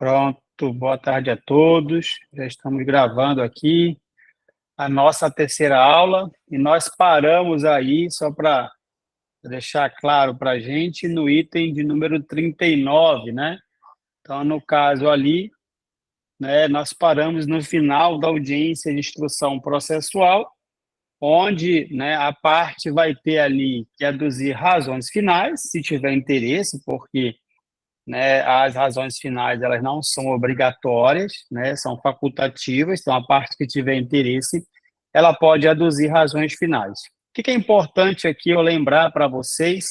Pronto, boa tarde a todos. Já estamos gravando aqui a nossa terceira aula e nós paramos aí, só para deixar claro para a gente, no item de número 39, né? Então, no caso ali, né, nós paramos no final da audiência de instrução processual, onde, né, a parte vai ter ali que aduzir razões finais, se tiver interesse, porque, né, as razões finais elas não são obrigatórias, né, são facultativas, então a parte que tiver interesse, ela pode aduzir razões finais. O que é importante aqui eu lembrar para vocês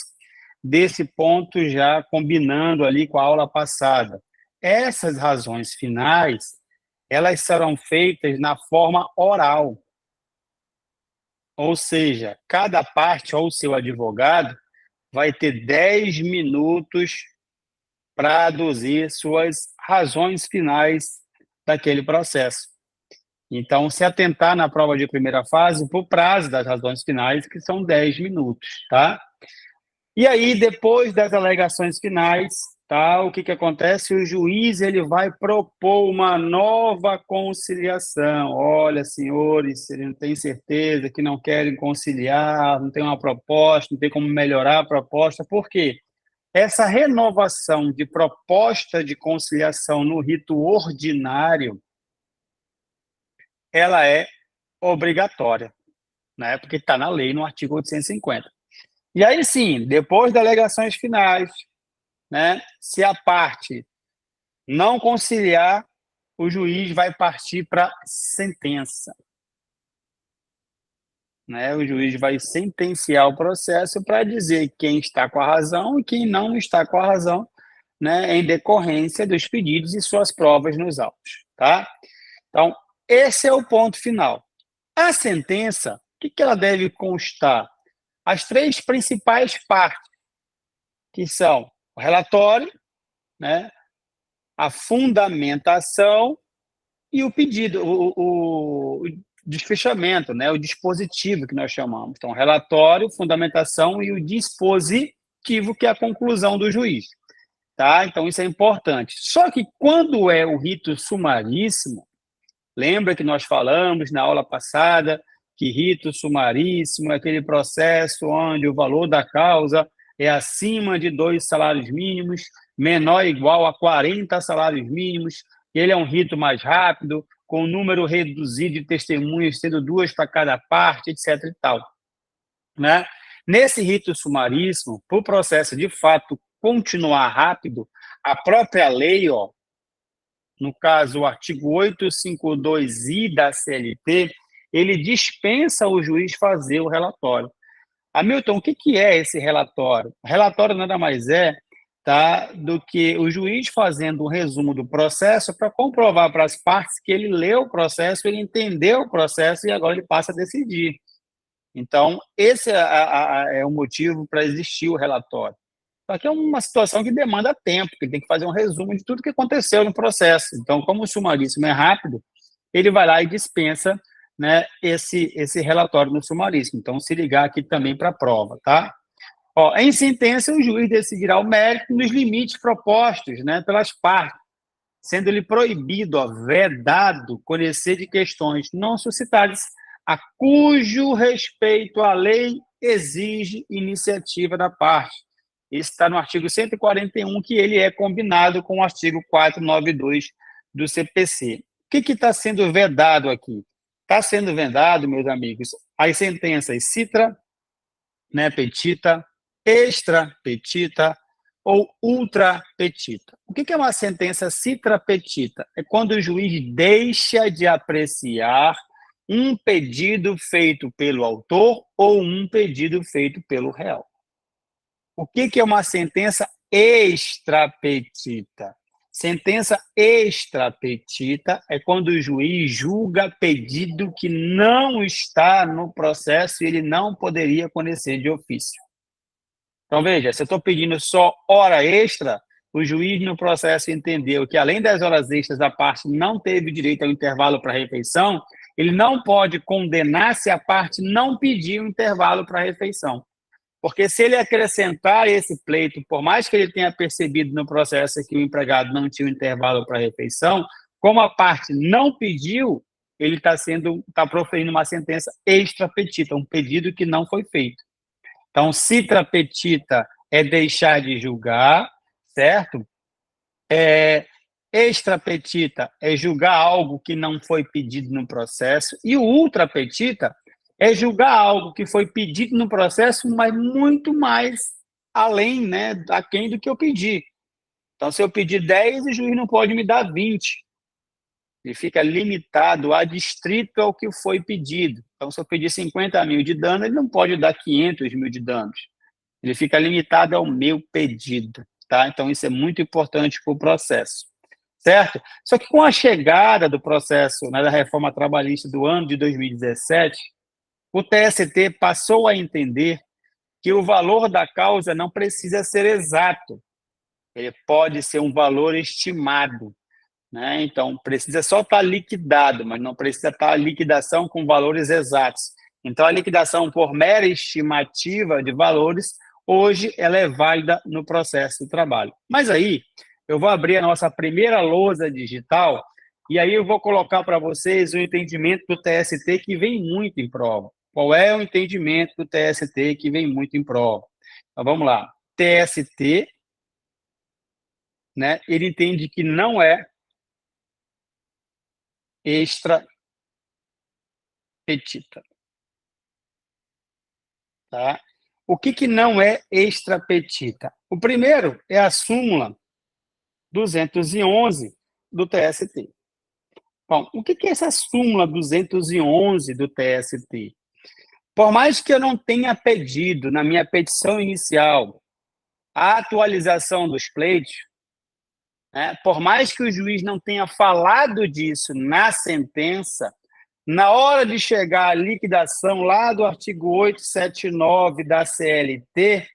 desse ponto já combinando ali com a aula passada? Essas razões finais, elas serão feitas na forma oral, ou seja, cada parte ou seu advogado vai ter 10 minutos para aduzir suas razões finais daquele processo. Então, se atentar na prova de primeira fase para o prazo das razões finais, que são 10 minutos, tá? E aí, depois das alegações finais, tá, o que acontece? O juiz ele vai propor uma nova conciliação. Olha, senhores, se não tem certeza que não querem conciliar, não tem uma proposta, não tem como melhorar a proposta. Por quê? Essa renovação de proposta de conciliação no rito ordinário, ela é obrigatória, né? Porque está na lei, no artigo 850. E aí sim, depois das alegações finais, né, se a parte não conciliar, o juiz vai partir para sentença. Né? O juiz vai sentenciar o processo para dizer quem está com a razão e quem não está com a razão, né, em decorrência dos pedidos e suas provas nos autos. Tá? Então, esse é o ponto final. A sentença, o que ela deve constar? As três principais partes, que são o relatório, né, a fundamentação e o pedido, o desfechamento, né, o dispositivo que nós chamamos. Então, relatório, fundamentação e o dispositivo, que é a conclusão do juiz. Tá? Então, isso é importante. Só que quando é o rito sumaríssimo, lembra que nós falamos na aula passada que rito sumaríssimo é aquele processo onde o valor da causa é acima de 2 salários mínimos, menor ou igual a 40 salários mínimos, ele é um rito mais rápido, com o número reduzido de testemunhas, sendo 2 para cada parte, etc. e tal. Né? Nesse rito sumaríssimo, para o processo de fato continuar rápido, a própria lei, ó, no caso o artigo 852-I da CLT, ele dispensa o juiz fazer o relatório. Hamilton, o que é esse relatório? O relatório nada mais é, tá, do que o juiz fazendo um resumo do processo para comprovar para as partes que ele leu o processo, ele entendeu o processo e agora ele passa a decidir. Então, esse é o motivo para existir o relatório. Só que é uma situação que demanda tempo, porque ele tem que fazer um resumo de tudo que aconteceu no processo. Então, como o sumaríssimo é rápido, ele vai lá e dispensa, né, esse relatório no sumaríssimo. Então, se ligar aqui também para a prova, tá? Ó, em sentença, o juiz decidirá o mérito nos limites propostos, né, pelas partes, sendo-lhe proibido, ó, vedado, conhecer de questões não suscitadas a cujo respeito a lei exige iniciativa da parte. Isso está no artigo 141, que ele é combinado com o artigo 492 do CPC. O que está sendo vedado aqui? Está sendo vedado, meus amigos, as sentenças citra, né, petita, extra petita ou ultra petita. O que é uma sentença citra petita? É quando o juiz deixa de apreciar um pedido feito pelo autor ou um pedido feito pelo réu. O que é uma sentença extrapetita? Sentença extrapetita é quando o juiz julga pedido que não está no processo e ele não poderia conhecer de ofício. Então, veja, se eu estou pedindo só hora extra, o juiz no processo entendeu que, além das horas extras, a parte não teve direito ao intervalo para refeição, ele não pode condenar se a parte não pedir o intervalo para refeição. Porque se ele acrescentar esse pleito, por mais que ele tenha percebido no processo que o empregado não tinha um intervalo para refeição, como a parte não pediu, ele está proferindo uma sentença extra petita, um pedido que não foi feito. Então, citra petita é deixar de julgar, certo? Extra petita é julgar algo que não foi pedido no processo, e o ultra petita é julgar algo que foi pedido no processo, mas muito mais além, né, aquém do que eu pedi. Então, se eu pedir 10, o juiz não pode me dar 20. Ele fica limitado, adstrito ao que foi pedido. Então, se eu pedir 50 mil de dano, ele não pode dar 500 mil de danos. Ele fica limitado ao meu pedido, tá? Então, isso é muito importante para o processo, certo? Só que com a chegada do processo, né, da reforma trabalhista do ano de 2017, o TST passou a entender que o valor da causa não precisa ser exato, ele pode ser um valor estimado, né? Então, precisa só estar liquidado, mas não precisa estar a liquidação com valores exatos. Então, a liquidação por mera estimativa de valores, hoje, ela é válida no processo de trabalho. Mas aí, eu vou abrir a nossa primeira lousa digital e aí eu vou colocar para vocês o entendimento do TST que vem muito em prova. Qual é o entendimento do TST que vem muito em prova? Então, vamos lá. TST, né, ele entende que não é extra petita. Tá? O que não é extra petita? O primeiro é a súmula 211 do TST. Bom, o que é essa súmula 211 do TST? Por mais que eu não tenha pedido na minha petição inicial a atualização dos pleitos, né, por mais que o juiz não tenha falado disso na sentença, na hora de chegar à liquidação lá do artigo 879 da CLT,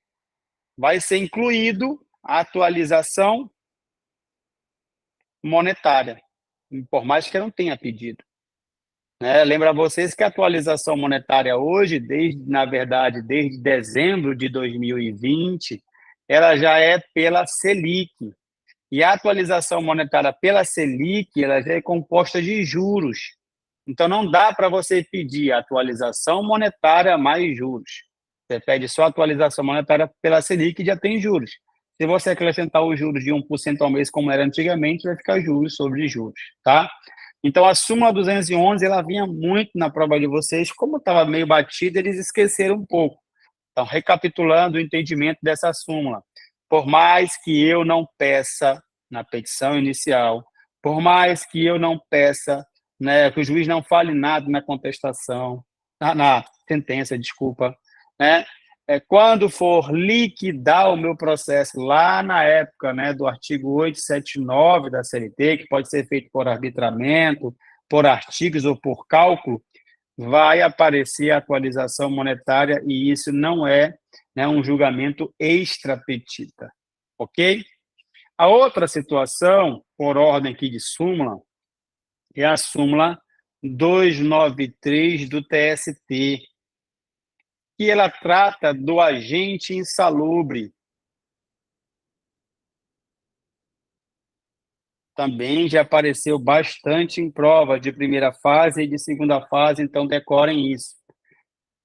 vai ser incluído a atualização monetária, por mais que eu não tenha pedido. Lembra vocês que a atualização monetária hoje, na verdade, desde dezembro de 2020, ela já é pela Selic. E a atualização monetária pela Selic, ela já é composta de juros. Então, não dá para você pedir atualização monetária mais juros. Você pede só atualização monetária pela Selic e já tem juros. Se você acrescentar os juros de 1% ao mês, como era antigamente, vai ficar juros sobre juros, tá? Então, a súmula 211, ela vinha muito na prova de vocês. Como estava meio batida, eles esqueceram um pouco. Então, recapitulando o entendimento dessa súmula. Por mais que eu não peça na petição inicial, por mais que eu não peça, né, que o juiz não fale nada na contestação, na sentença, desculpa, né, quando for liquidar o meu processo lá na época, né, do artigo 879 da CLT, que pode ser feito por arbitramento, por artigos ou por cálculo, vai aparecer a atualização monetária e isso não é, né, um julgamento extra petita, ok? A outra situação, por ordem aqui de súmula, é a súmula 293 do TST, que ela trata do agente insalubre. Também já apareceu bastante em provas de primeira fase e de segunda fase, então decorem isso.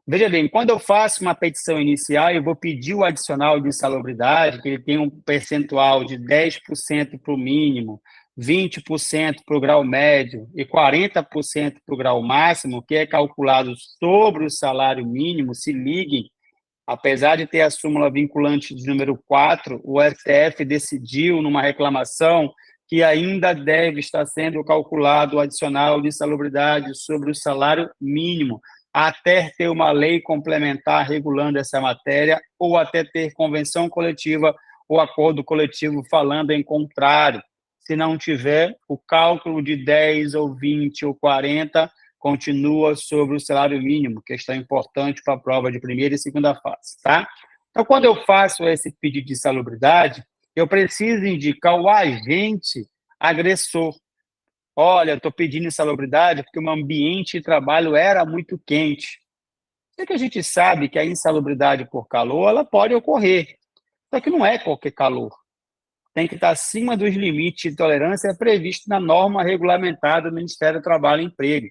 Veja bem, quando eu faço uma petição inicial, eu vou pedir o adicional de insalubridade, que ele tem um percentual de 10% para o mínimo, 20% para o grau médio e 40% para o grau máximo, que é calculado sobre o salário mínimo. Se liguem, apesar de ter a súmula vinculante de número 4, o STF decidiu numa reclamação que ainda deve estar sendo calculado o adicional de insalubridade sobre o salário mínimo, até ter uma lei complementar regulando essa matéria, ou até ter convenção coletiva ou acordo coletivo falando em contrário. Se não tiver, o cálculo de 10 ou 20 ou 40 continua sobre o salário mínimo, questão importante para a prova de primeira e segunda fase, tá? Então, quando eu faço esse pedido de insalubridade, eu preciso indicar o agente agressor. Olha, estou pedindo insalubridade porque o meu ambiente de trabalho era muito quente. Só que a gente sabe que a insalubridade por calor ela pode ocorrer, só que não é qualquer calor. Tem que estar acima dos limites de tolerância previstos na norma regulamentada do Ministério do Trabalho e Emprego.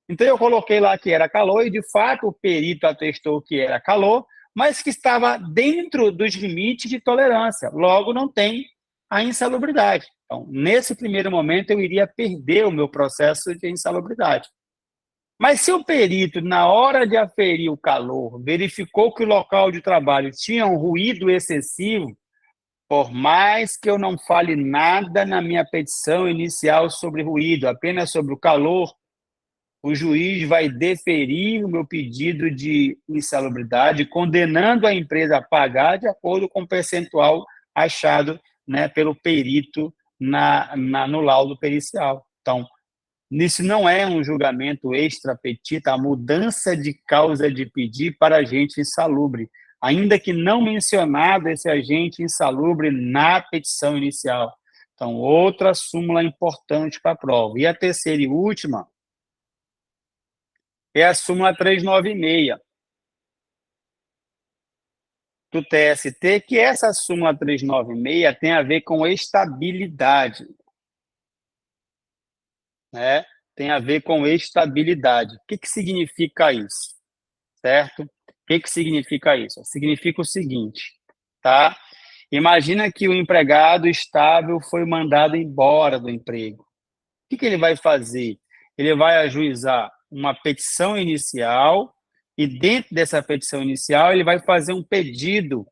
Então, eu coloquei lá que era calor e, de fato, o perito atestou que era calor, mas que estava dentro dos limites de tolerância. Logo, não tem a insalubridade. Então, nesse primeiro momento, eu iria perder o meu processo de insalubridade. Mas se o perito, na hora de aferir o calor, verificou que o local de trabalho tinha um ruído excessivo, por mais que eu não fale nada na minha petição inicial sobre ruído, apenas sobre o calor, o juiz vai deferir o meu pedido de insalubridade, condenando a empresa a pagar de acordo com o percentual achado, né, pelo perito no laudo pericial. Então, isso não é um julgamento extra petita, a mudança de causa de pedir para agente insalubre, ainda que não mencionado esse agente insalubre na petição inicial. Então, outra súmula importante para a prova. E a terceira e última é a súmula 396 do TST, que essa súmula 396 tem a ver com estabilidade, né? Tem a ver com estabilidade. O que significa isso? Certo? O que significa isso? Significa o seguinte, tá? Imagina que o empregado estável foi mandado embora do emprego. O que ele vai fazer? Ele vai ajuizar uma petição inicial e, dentro dessa petição inicial, ele vai fazer um pedido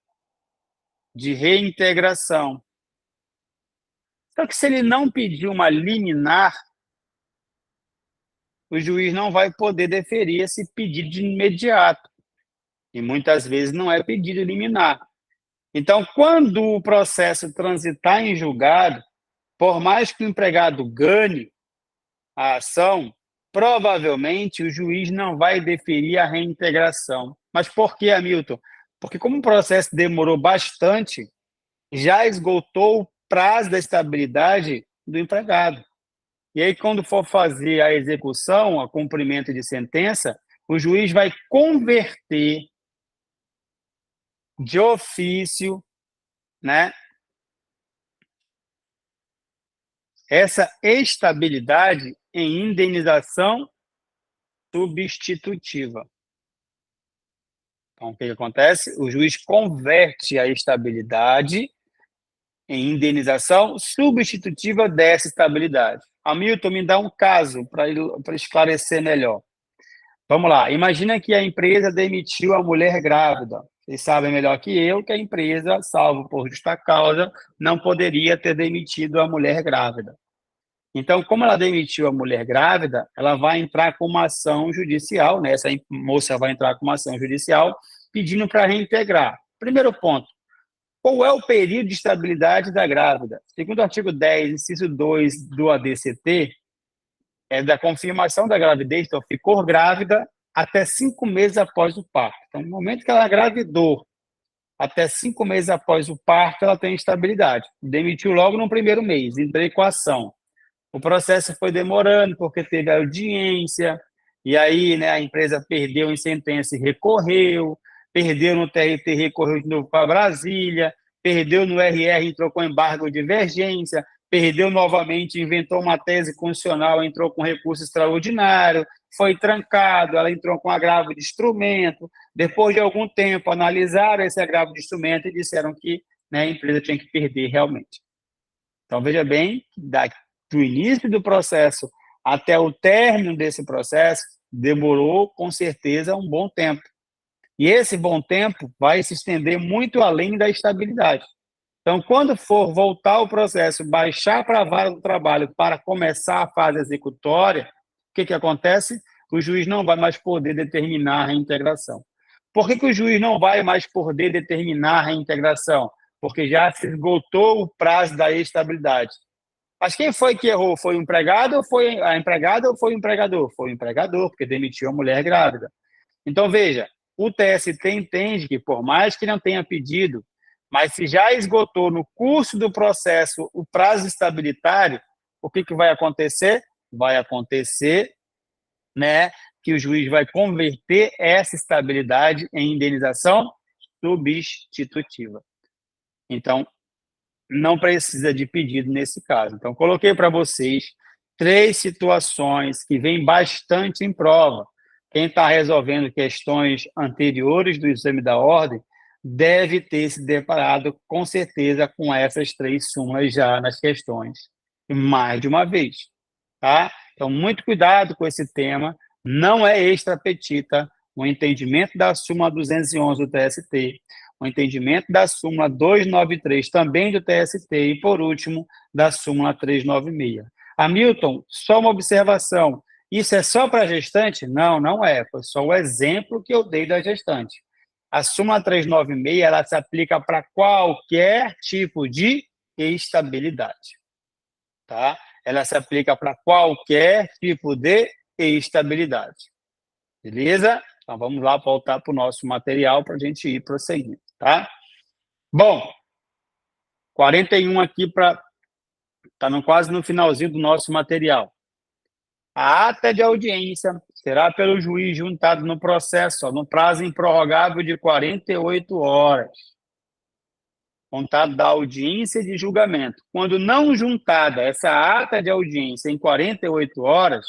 de reintegração. Só que se ele não pedir uma liminar, o juiz não vai poder deferir esse pedido de imediato. E muitas vezes não é pedido liminar. Então, quando o processo transitar em julgado, por mais que o empregado ganhe a ação, provavelmente o juiz não vai deferir a reintegração. Mas por que, Hamilton? Porque como o processo demorou bastante, já esgotou o prazo da estabilidade do empregado. E aí, quando for fazer a execução, a cumprimento de sentença, o juiz vai converter de ofício, né, essa estabilidade em indenização substitutiva. Então, o que acontece? O juiz converte a estabilidade em indenização substitutiva dessa estabilidade. Hamilton, me dá um caso para esclarecer melhor. Vamos lá, imagina que a empresa demitiu a mulher grávida. Vocês sabem melhor que eu que a empresa, salvo por justa causa, não poderia ter demitido a mulher grávida. Então, como ela demitiu a mulher grávida, ela vai entrar com uma ação judicial, né? Essa moça vai entrar com uma ação judicial pedindo para reintegrar. Primeiro ponto, qual é o período de estabilidade da grávida? Segundo o artigo 10, inciso 2 do ADCT, é da confirmação da gravidez, então ficou grávida até 5 meses após o parto. Então, no momento que ela engravidou, até 5 meses após o parto, ela tem estabilidade. Demitiu logo no primeiro mês, entrei com a ação. O processo foi demorando, porque teve audiência, e aí, né, a empresa perdeu em sentença e recorreu, perdeu no TRT, recorreu de novo para Brasília, perdeu no RR, entrou com embargo de divergência, perdeu novamente, inventou uma tese constitucional, entrou com recurso extraordinário, foi trancado, ela entrou com agravo de instrumento, depois de algum tempo analisaram esse agravo de instrumento e disseram que, né, a empresa tinha que perder realmente. Então, veja bem, do início do processo até o término desse processo, demorou, com certeza, um bom tempo. E esse bom tempo vai se estender muito além da estabilidade. Então, quando for voltar o processo, baixar para a vara do trabalho para começar a fase executória, o que acontece? O juiz não vai mais poder determinar a reintegração. Por que o juiz não vai mais poder determinar a reintegração? Porque já se esgotou o prazo da estabilidade. Mas quem foi que errou? Foi o empregado ou foi a empregada ou foi o empregador? Foi o empregador, porque demitiu a mulher grávida. Então, veja, o TST entende que, por mais que não tenha pedido, mas se já esgotou no curso do processo o prazo estabilitário, o que vai acontecer? Vai acontecer, né, que o juiz vai converter essa estabilidade em indenização substitutiva. Então, não precisa de pedido nesse caso. Então, coloquei para vocês 3 situações que vêm bastante em prova. Quem está resolvendo questões anteriores do exame da ordem deve ter se deparado, com certeza, com essas 3 súmulas já nas questões, mais de uma vez. Tá? Então, muito cuidado com esse tema. Não é extra petita o entendimento da súmula 211 do TST, o entendimento da súmula 293 também do TST e, por último, da súmula 396. Hamilton, só uma observação. Isso é só para gestante? Não, não é. Foi só o exemplo que eu dei da gestante. A súmula 396 ela se aplica para qualquer tipo de estabilidade. Tá? Ela se aplica para qualquer tipo de estabilidade. Beleza? Então, vamos lá voltar para o nosso material para a gente ir prosseguindo, tá? Bom, 41 aqui para... Está quase no finalzinho do nosso material. A ata de audiência será pelo juiz juntado no processo, no prazo improrrogável de 48 horas, contado da audiência de julgamento. Quando não juntada essa ata de audiência em 48 horas,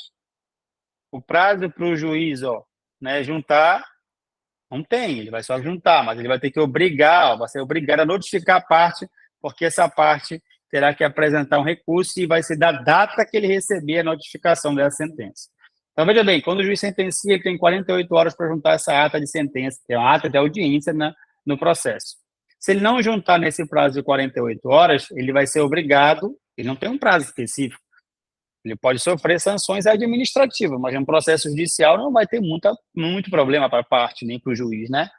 o prazo para o juiz, né, juntar, não tem, ele vai só juntar, mas ele vai ter que obrigar, vai ser obrigado a notificar a parte, porque essa parte terá que apresentar um recurso e vai ser da data que ele receber a notificação dessa sentença. Então, veja bem, quando o juiz sentencia, ele tem 48 horas para juntar essa ata de sentença, que é uma ata de audiência no processo. Se ele não juntar nesse prazo de 48 horas, ele vai ser obrigado, ele não tem um prazo específico, ele pode sofrer sanções administrativas, mas no processo judicial não vai ter muito problema para a parte, nem para o juiz, né?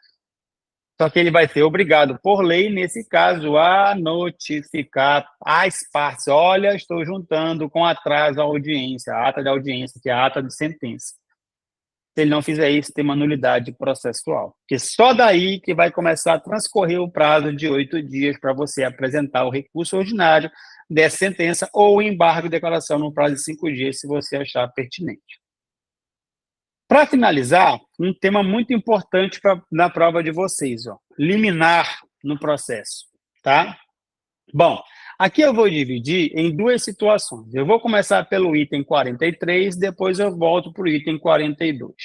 Só que ele vai ser obrigado, por lei, nesse caso, a notificar as partes. Olha, estou juntando com atraso a audiência, a ata de audiência, que é a ata de sentença. Se ele não fizer isso, tem uma nulidade processual. Porque só daí que vai começar a transcorrer o prazo de 8 dias para você apresentar o recurso ordinário dessa sentença ou o embargo de declaração no prazo de 5 dias, se você achar pertinente. Para finalizar, um tema muito importante na prova de vocês, liminar no processo, tá? Bom, aqui eu vou dividir em 2 situações. Eu vou começar pelo item 43, depois eu volto para o item 42.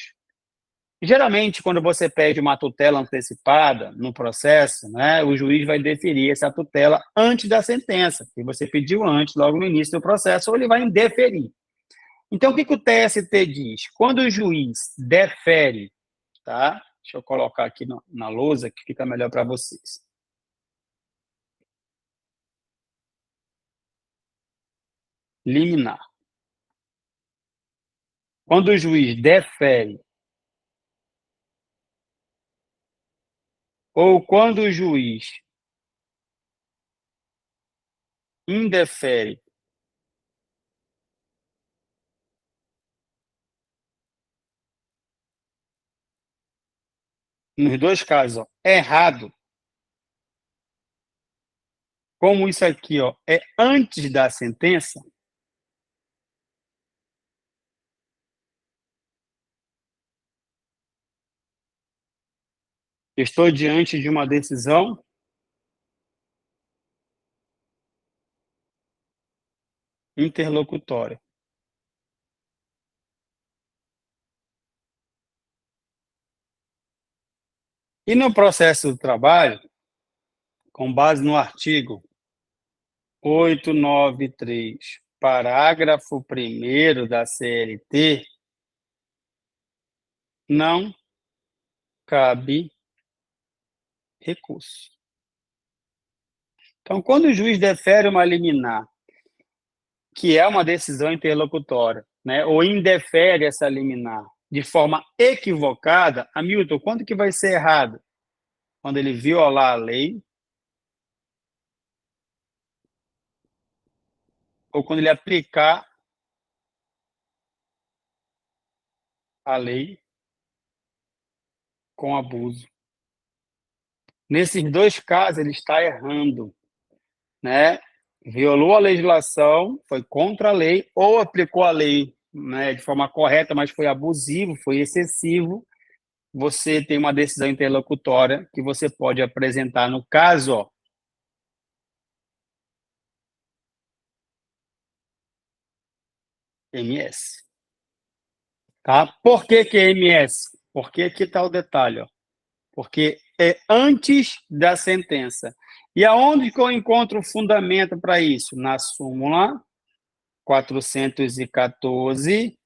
Geralmente, quando você pede uma tutela antecipada no processo, né, o juiz vai deferir essa tutela antes da sentença, que você pediu antes, logo no início do processo, ou ele vai indeferir. Então, o que o TST diz? Quando o juiz defere, tá? Deixa eu colocar aqui na lousa, que fica melhor para vocês. Liminar. Quando o juiz defere, ou quando o juiz indefere, nos 2 casos, errado, como isso aqui é antes da sentença, estou diante de uma decisão interlocutória. E no processo do trabalho, com base no artigo 893, parágrafo 1º da CLT, não cabe recurso. Então, quando o juiz defere uma liminar, que é uma decisão interlocutória, né, ou indefere essa liminar de forma equivocada, Hamilton, quando que vai ser errado? Quando ele violar a lei ou quando ele aplicar a lei com abuso. Nesses 2 casos, ele está errando, né? Violou a legislação, foi contra a lei, ou aplicou a lei né, de forma correta, mas foi abusivo, foi excessivo, você tem uma decisão interlocutória que você pode apresentar no caso, ó, MS. Tá? Por que que é MS? Porque aqui está o detalhe, ó. Porque é antes da sentença. E aonde que eu encontro o fundamento para isso? Na súmula 414,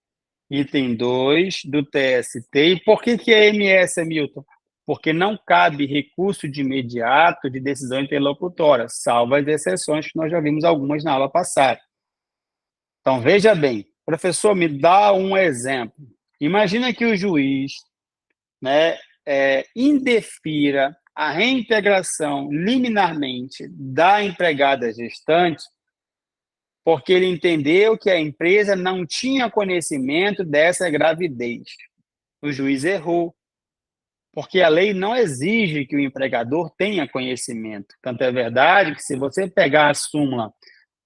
item 2 do TST. E por que que é MS, Hamilton? Porque não cabe recurso de imediato de decisão interlocutória, salvo as exceções que nós já vimos algumas na aula passada. Então, veja bem, professor, me dá um exemplo. Imagina que o juiz, né, indefira a reintegração liminarmente da empregada gestante porque ele entendeu que a empresa não tinha conhecimento dessa gravidez. O juiz errou, porque a lei não exige que o empregador tenha conhecimento. Tanto é verdade que, se você pegar a súmula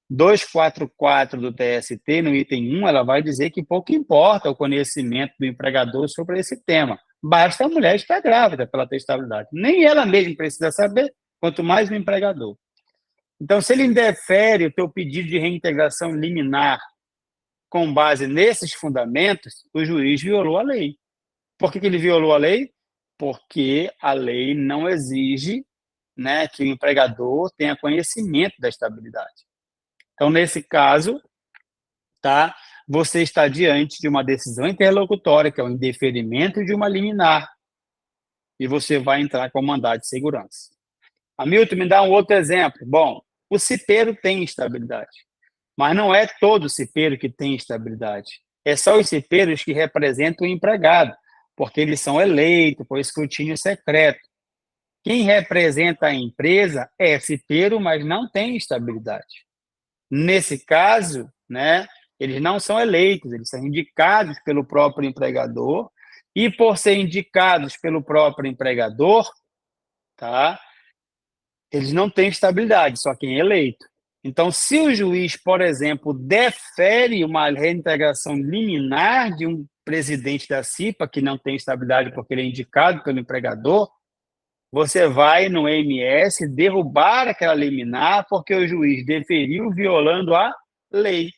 244 do TST, no item 1, ela vai dizer que pouco importa o conhecimento do empregador sobre esse tema. Basta a mulher estar grávida pela testabilidade. Nem ela mesma precisa saber, quanto mais o empregador. Então, se ele indefere o teu pedido de reintegração liminar com base nesses fundamentos, o juiz violou a lei. Por que ele violou a lei? Porque a lei não exige, né, que o empregador tenha conhecimento da estabilidade. Então, nesse caso, tá, você está diante de uma decisão interlocutória, que é o indeferimento de uma liminar, e você vai entrar com mandado de segurança. Hamilton, me dá um outro exemplo. Bom, o cipeiro tem estabilidade, mas não é todo cipeiro que tem estabilidade. É só os cipeiros que representam o empregado, porque eles são eleitos por escrutínio secreto. Quem representa a empresa é cipeiro, mas não tem estabilidade. Nesse caso, né, eles não são eleitos, eles são indicados pelo próprio empregador, e por ser indicados pelo próprio empregador, tá, eles não têm estabilidade, só quem é eleito. Então, se o juiz, por exemplo, defere uma reintegração liminar de um presidente da CIPA, que não tem estabilidade porque ele é indicado pelo empregador, você vai no MS derrubar aquela liminar porque o juiz deferiu violando a lei.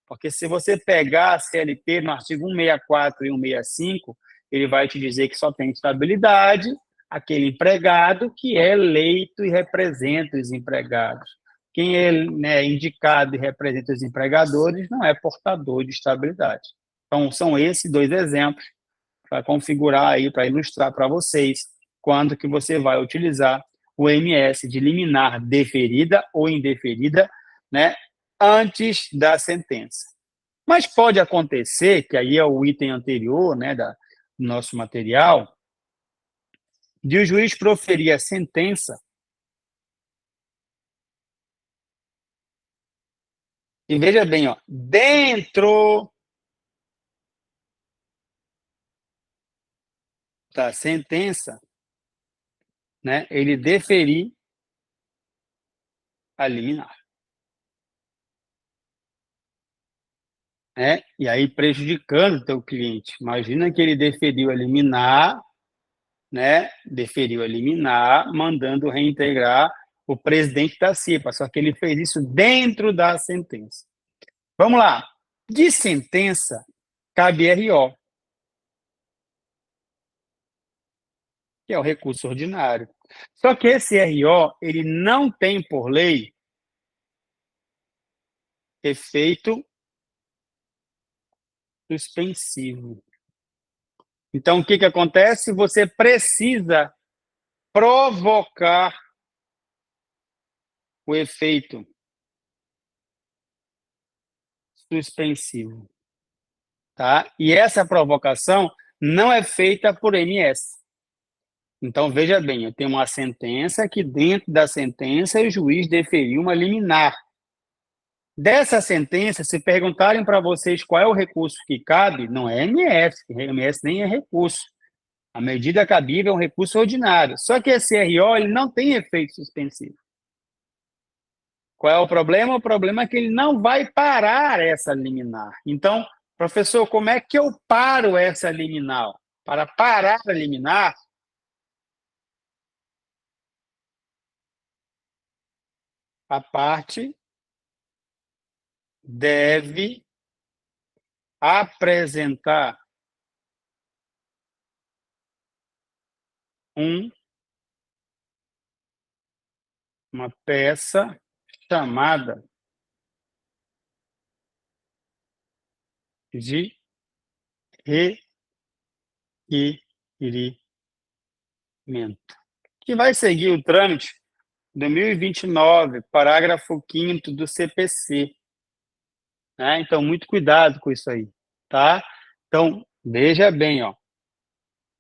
Porque se você pegar a CLT no artigo 164 e 165, ele vai te dizer que só tem estabilidade aquele empregado que é eleito e representa os empregados. Quem é, né, indicado e representa os empregadores não é portador de estabilidade. Então, são esses dois exemplos para configurar aí, para ilustrar para vocês quando que você vai utilizar o MS de liminar deferida ou indeferida, né, antes da sentença. Mas pode acontecer, que aí é o item anterior, né, do nosso material, de o juiz proferir a sentença e veja bem, ó, dentro da sentença, né, ele deferir a liminar. Né? E aí prejudicando o teu cliente. Imagina que ele deferiu a liminar, né? Deferiu a liminar, mandando reintegrar o presidente da CIPA, só que ele fez isso dentro da sentença. Vamos lá. De sentença, cabe RO, que é o recurso ordinário. Só que esse RO, ele não tem, por lei, efeito suspensivo. Então, o que que acontece? Você precisa provocar o efeito suspensivo, tá? E essa provocação não é feita por MS. Então, veja bem, eu tenho uma sentença que, dentro da sentença, o juiz deferiu uma liminar. Dessa sentença, se perguntarem para vocês qual é o recurso que cabe, não é MS, MS nem é recurso. A medida cabível é um recurso ordinário. Só que esse RO ele não tem efeito suspensivo. Qual é o problema? O problema é que ele não vai parar essa liminar. Então, Professor, como é que eu paro essa liminar? Para parar a liminar, a parte deve apresentar um, uma peça chamada de requerimento, que vai seguir o trâmite 2029, parágrafo 5º do CPC, né? Então, muito cuidado com isso aí, tá? Então, veja bem, ó,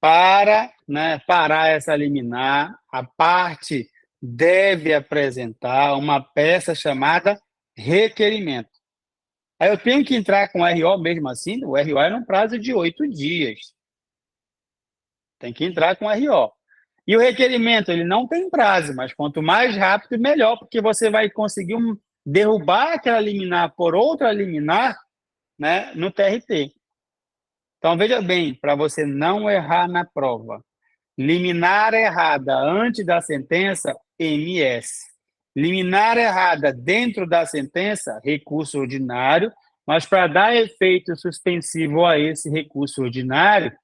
parar essa liminar, a parte deve apresentar uma peça chamada requerimento. Aí eu tenho que entrar com o RO mesmo assim, o RO é no prazo de 8 dias. Tem que entrar com o RO. E o requerimento, ele não tem prazo, mas quanto mais rápido, melhor, porque você vai conseguir derrubar aquela liminar por outra liminar, né, no TRT. Então, veja bem, para você não errar na prova. Liminar errada antes da sentença, MS. Liminar errada dentro da sentença, recurso ordinário, mas para dar efeito suspensivo a esse recurso ordinário,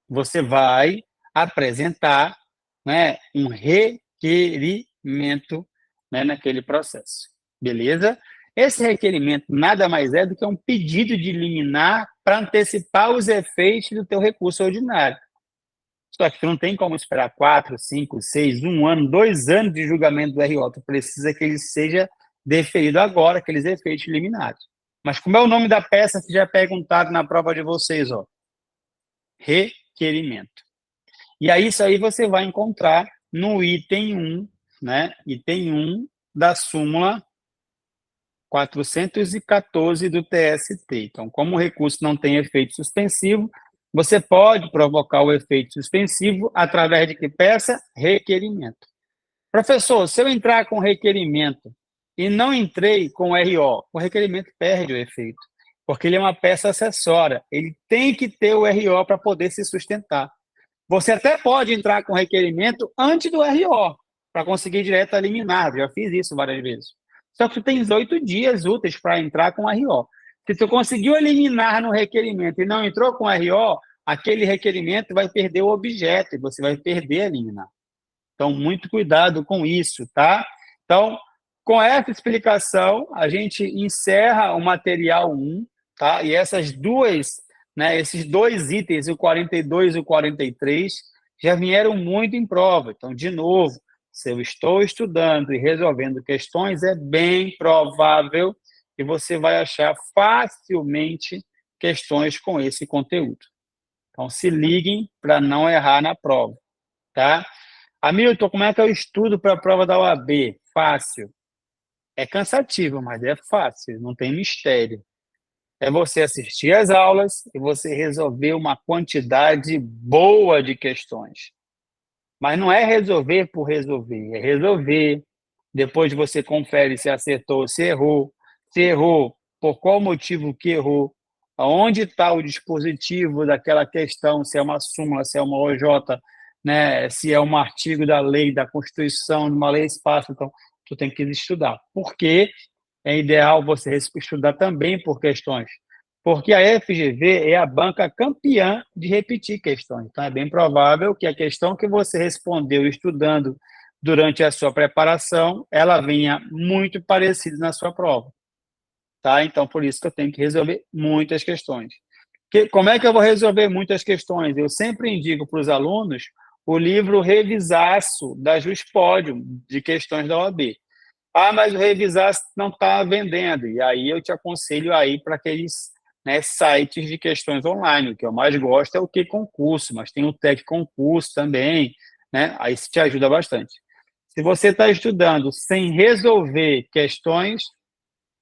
você vai apresentar, né, um requerimento, né, naquele processo. Beleza? Esse requerimento nada mais é do que um pedido de liminar para antecipar os efeitos do teu recurso ordinário. Só que tu não tem como esperar 4, 5, 6, 1 ano, 2 anos de julgamento do RO. Tu precisa que ele seja deferido agora, aqueles efeitos liminares. Mas como é o nome da peça que já é perguntado na prova de vocês, ó? Requerimento. E aí, isso aí você vai encontrar no item 1, né? Item 1 da súmula 414 do TST. Então, como o recurso não tem efeito suspensivo, você pode provocar o efeito suspensivo através de que peça? Requerimento. Professor, se eu entrar com requerimento e não entrei com RO, o requerimento perde o efeito, porque ele é uma peça acessória. Ele tem que ter o RO para poder se sustentar. Você até pode entrar com requerimento antes do RO, para conseguir direto a liminar. Já fiz isso várias vezes. Só que tu tens 8 dias úteis para entrar com RO. Se tu conseguiu eliminar no requerimento e não entrou com RO, aquele requerimento vai perder o objeto e você vai perder a liminar. Então, muito cuidado com isso, tá? Então, com essa explicação, a gente encerra o material 1, tá? E essas duas, né, esses dois itens, o 42 e o 43, já vieram muito em prova. Então, de novo, se eu estou estudando e resolvendo questões, é bem provável que você vai achar facilmente questões com esse conteúdo. Então, se liguem para não errar na prova, tá? Hamilton, como é que eu estudo para a prova da OAB? Fácil. É cansativo, mas é fácil, não tem mistério. É você assistir às aulas e você resolver uma quantidade boa de questões. Mas não é resolver por resolver, é resolver. Depois você confere se acertou, se errou, por qual motivo que errou, aonde está o dispositivo daquela questão, se é uma súmula, se é uma OJ, né, se é um artigo da lei, da Constituição, de uma lei espaço, então tu tem que estudar. Por quê? É ideal você estudar também por questões, porque a FGV é a banca campeã de repetir questões. Então, é bem provável que a questão que você respondeu estudando durante a sua preparação, ela venha muito parecida na sua prova. Tá? Então, por isso que eu tenho que resolver muitas questões. Como é que eu vou resolver muitas questões? Eu sempre indico para os alunos o livro Revisaço, da Juspodium, de questões da OAB. Ah, mas o Revisar não está vendendo. E aí eu te aconselho a ir para aqueles, né, sites de questões online. O que eu mais gosto é o que concurso, mas tem o Tec Concurso também, né? Aí isso te ajuda bastante. Se você está estudando sem resolver questões,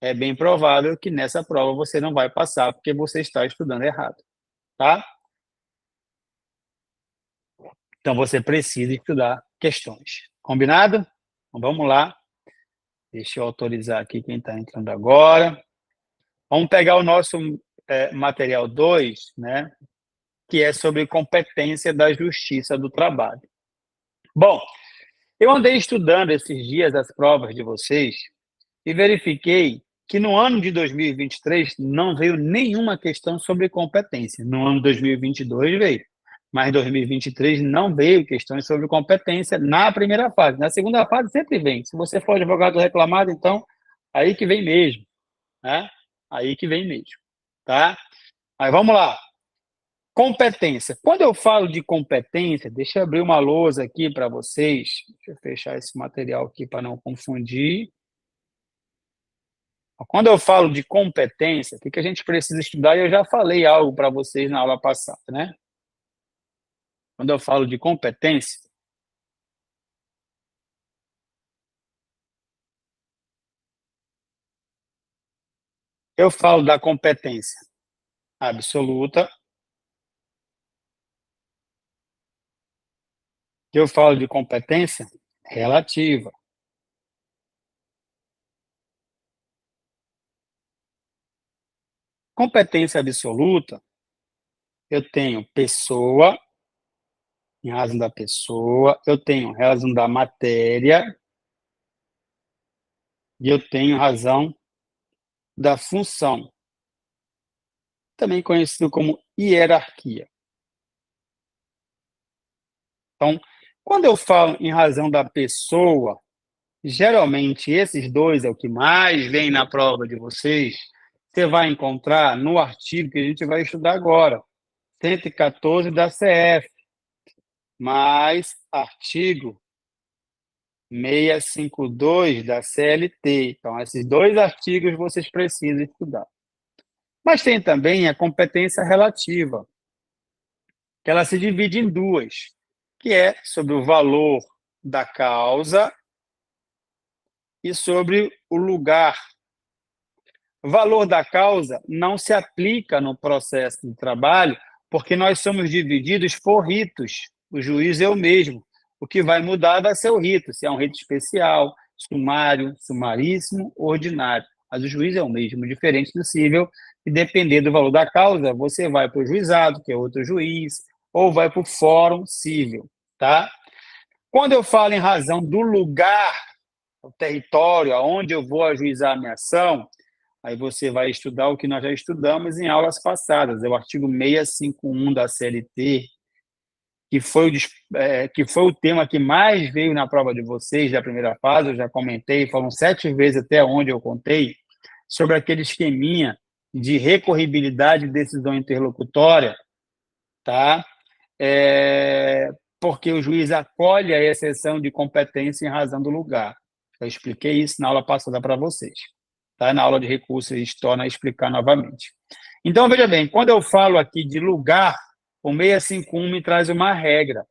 é bem provável que nessa prova você não vai passar, porque você está estudando errado, tá? Então você precisa estudar questões. Combinado? Então vamos lá. Deixa eu autorizar aqui quem está entrando agora. Vamos pegar o nosso material 2, né, que é sobre competência da Justiça do Trabalho. Bom, eu andei estudando esses dias as provas de vocês e verifiquei que no ano de 2023 não veio nenhuma questão sobre competência. No ano de 2022 veio, mas 2023 não veio questões sobre competência na primeira fase. Na segunda fase sempre vem. Se você for advogado reclamado, então aí que vem mesmo, né? Aí que vem mesmo, tá? Mas vamos lá. Competência. Quando eu falo de competência, deixa eu abrir uma lousa aqui para vocês. Deixa eu fechar esse material aqui para não confundir. Quando eu falo de competência, o que a gente precisa estudar? Eu já falei algo para vocês na aula passada, né? Quando eu falo de competência, eu falo da competência absoluta, eu falo de competência relativa. Competência absoluta, eu tenho pessoa, em razão da pessoa, eu tenho razão da matéria e eu tenho razão da função, também conhecido como hierarquia. Então, quando eu falo em razão da pessoa, geralmente esses dois é o que mais vem na prova de vocês. Você vai encontrar no artigo que a gente vai estudar agora, 114 da CF, mais artigo 652 da CLT. Então, esses dois artigos vocês precisam estudar. Mas tem também a competência relativa, que ela se divide em duas, que é sobre o valor da causa e sobre o lugar. O valor da causa não se aplica no processo de trabalho, porque nós somos divididos por ritos. O juiz é o mesmo. O que vai mudar vai ser o rito, se é um rito especial, sumário, sumaríssimo, ordinário. Mas o juiz é o mesmo, diferente do cível, e depender do valor da causa, você vai para o juizado, que é outro juiz, ou vai para o fórum cível, tá? Quando eu falo em razão do lugar, o território, aonde eu vou ajuizar a minha ação, aí você vai estudar o que nós já estudamos em aulas passadas, é o artigo 651 da CLT, que foi o tema que mais veio na prova de vocês da primeira fase, eu já comentei, foram 7 vezes até onde eu contei, sobre aquele esqueminha de recorribilidade de decisão interlocutória, tá? Porque o juiz acolhe a exceção de competência em razão do lugar. Eu expliquei isso na aula passada para vocês. Tá? Na aula de recursos, eles tornam a explicar novamente. Então, veja bem, quando eu falo aqui de lugar, o 651 me traz uma regra.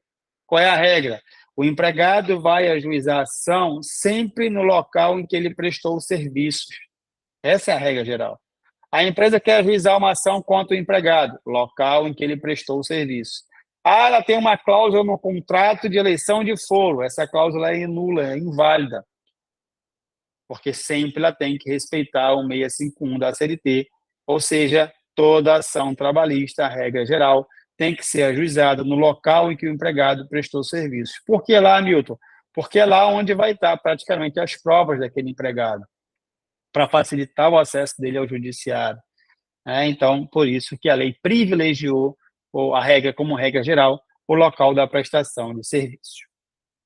Qual é a regra? O empregado vai ajuizar a ação sempre no local em que ele prestou o serviço. Essa é a regra geral. A empresa quer ajuizar uma ação contra o empregado, local em que ele prestou o serviço. Ela tem uma cláusula no contrato de eleição de foro. Essa cláusula é nula, é inválida, porque sempre ela tem que respeitar o 651 da CLT, ou seja, toda ação trabalhista, a regra geral, tem que ser ajuizada no local em que o empregado prestou serviço. Por que lá, Milton? Porque é lá onde vai estar praticamente as provas daquele empregado, para facilitar o acesso dele ao judiciário. Então, por isso que a lei privilegiou a regra, como regra geral, o local da prestação de serviço.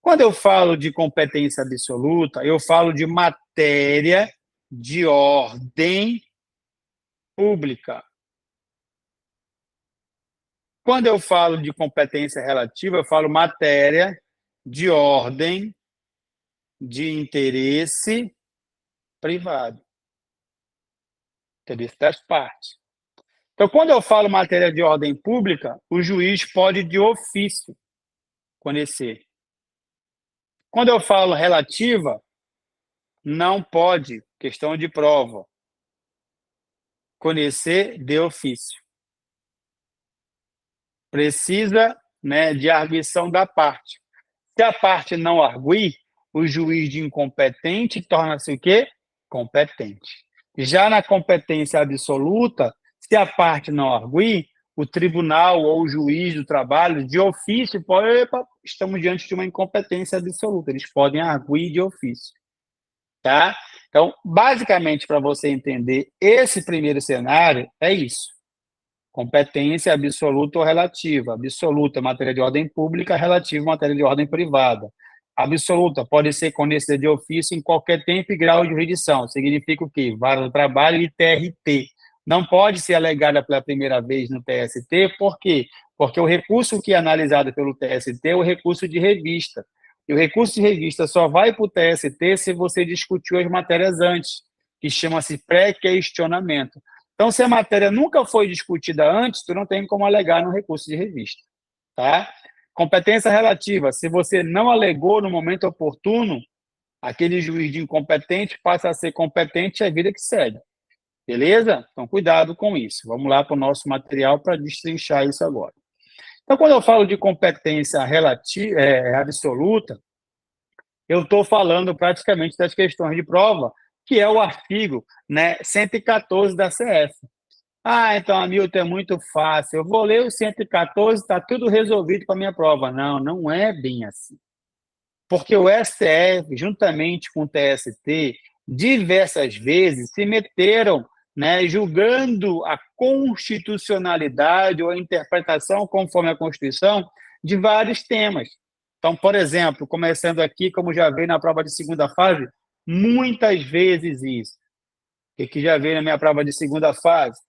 Quando eu falo de competência absoluta, eu falo de matéria de ordem pública. Quando eu falo de competência relativa, eu falo matéria de ordem de interesse privado, interesse das partes. Então, quando eu falo matéria de ordem pública, o juiz pode, de ofício, conhecer. Quando eu falo relativa, não pode, questão de prova, conhecer de ofício. Precisa, né, de arguição da parte. Se a parte não arguir, o juiz de incompetente torna-se o quê? Competente. Já na competência absoluta, Se a parte não arguir, o tribunal ou o juiz do trabalho, de ofício, pode, epa, estamos diante de uma incompetência absoluta, eles podem arguir de ofício. Tá? Então, basicamente, para você entender esse primeiro cenário, é isso. Competência absoluta ou relativa. Absoluta, matéria de ordem pública, relativa, matéria de ordem privada. Absoluta pode ser conhecida de ofício em qualquer tempo e grau de jurisdição. Significa o quê? Vara do Trabalho e TRT. Não pode ser alegada pela primeira vez no TST, por quê? Porque o recurso que é analisado pelo TST é o recurso de revista. E o recurso de revista só vai para o TST se você discutiu as matérias antes, que chama-se pré-questionamento. Então, se a matéria nunca foi discutida antes, tu não tem como alegar no recurso de revista. Tá? Competência relativa. Se você não alegou no momento oportuno, aquele juiz de incompetente passa a ser competente e a vida que segue. Beleza? Então, cuidado com isso. Vamos lá para o nosso material para destrinchar isso agora. Então, quando eu falo de competência relativa, absoluta, eu estou falando praticamente das questões de prova, que é o artigo 114 da CF. Ah, então, Hamilton, é muito fácil. Eu vou ler o 114, está tudo resolvido para a minha prova. Não, não é bem assim. Porque o STF, juntamente com o TST, diversas vezes se meteram julgando a constitucionalidade ou a interpretação conforme a Constituição de vários temas. Então, por exemplo, começando aqui, como já veio na prova de segunda fase, muitas vezes isso. O que já veio na minha prova de segunda fase?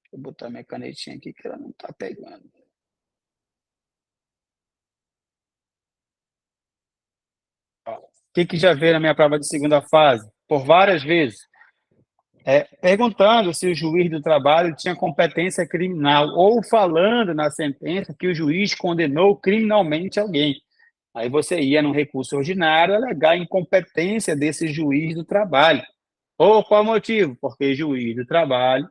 Deixa eu botar minha canetinha aqui que ela não está pegando. O que já veio na minha prova de segunda fase? Por várias vezes. Perguntando se o juiz do trabalho tinha competência criminal, ou falando na sentença que o juiz condenou criminalmente alguém. Aí você ia no recurso ordinário alegar a incompetência desse juiz do trabalho. Ou qual motivo? Porque juiz do trabalho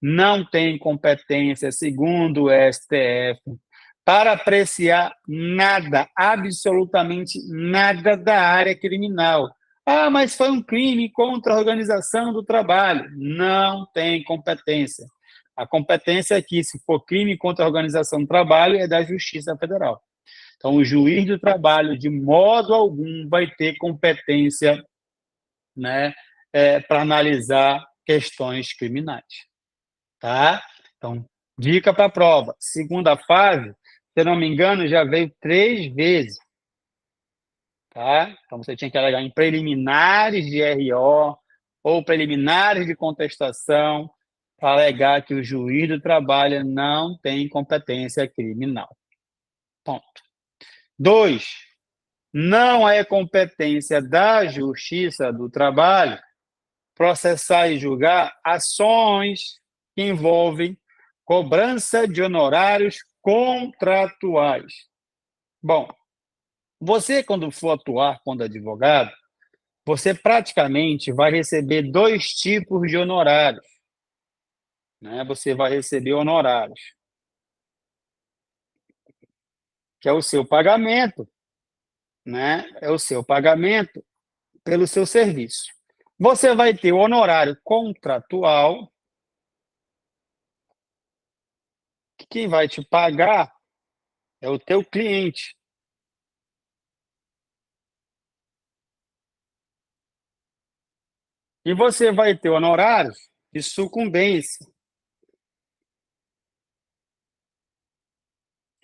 não tem competência, segundo o STF, para apreciar nada, absolutamente nada da área criminal. Ah, mas foi um crime contra a organização do trabalho. Não tem competência. A competência aqui, se for crime contra a organização do trabalho, é da Justiça Federal. Então, o juiz do trabalho, de modo algum, vai ter competência para analisar questões criminais. Tá? Então, dica para a prova. Segunda fase, se eu não me engano, já veio 3 vezes. Tá? Então, você tinha que alegar em preliminares de RO ou preliminares de contestação para alegar que o juiz do trabalho não tem competência criminal. Ponto. 2. Não é competência da Justiça do Trabalho processar e julgar ações que envolvem cobrança de honorários contratuais. Bom, você, quando for atuar como advogado, você praticamente vai receber 2 tipos de honorários. Você vai receber honorários, que é o seu pagamento, é o seu pagamento pelo seu serviço. Você vai ter o honorário contratual, que quem vai te pagar é o teu cliente. E você vai ter honorários de sucumbência.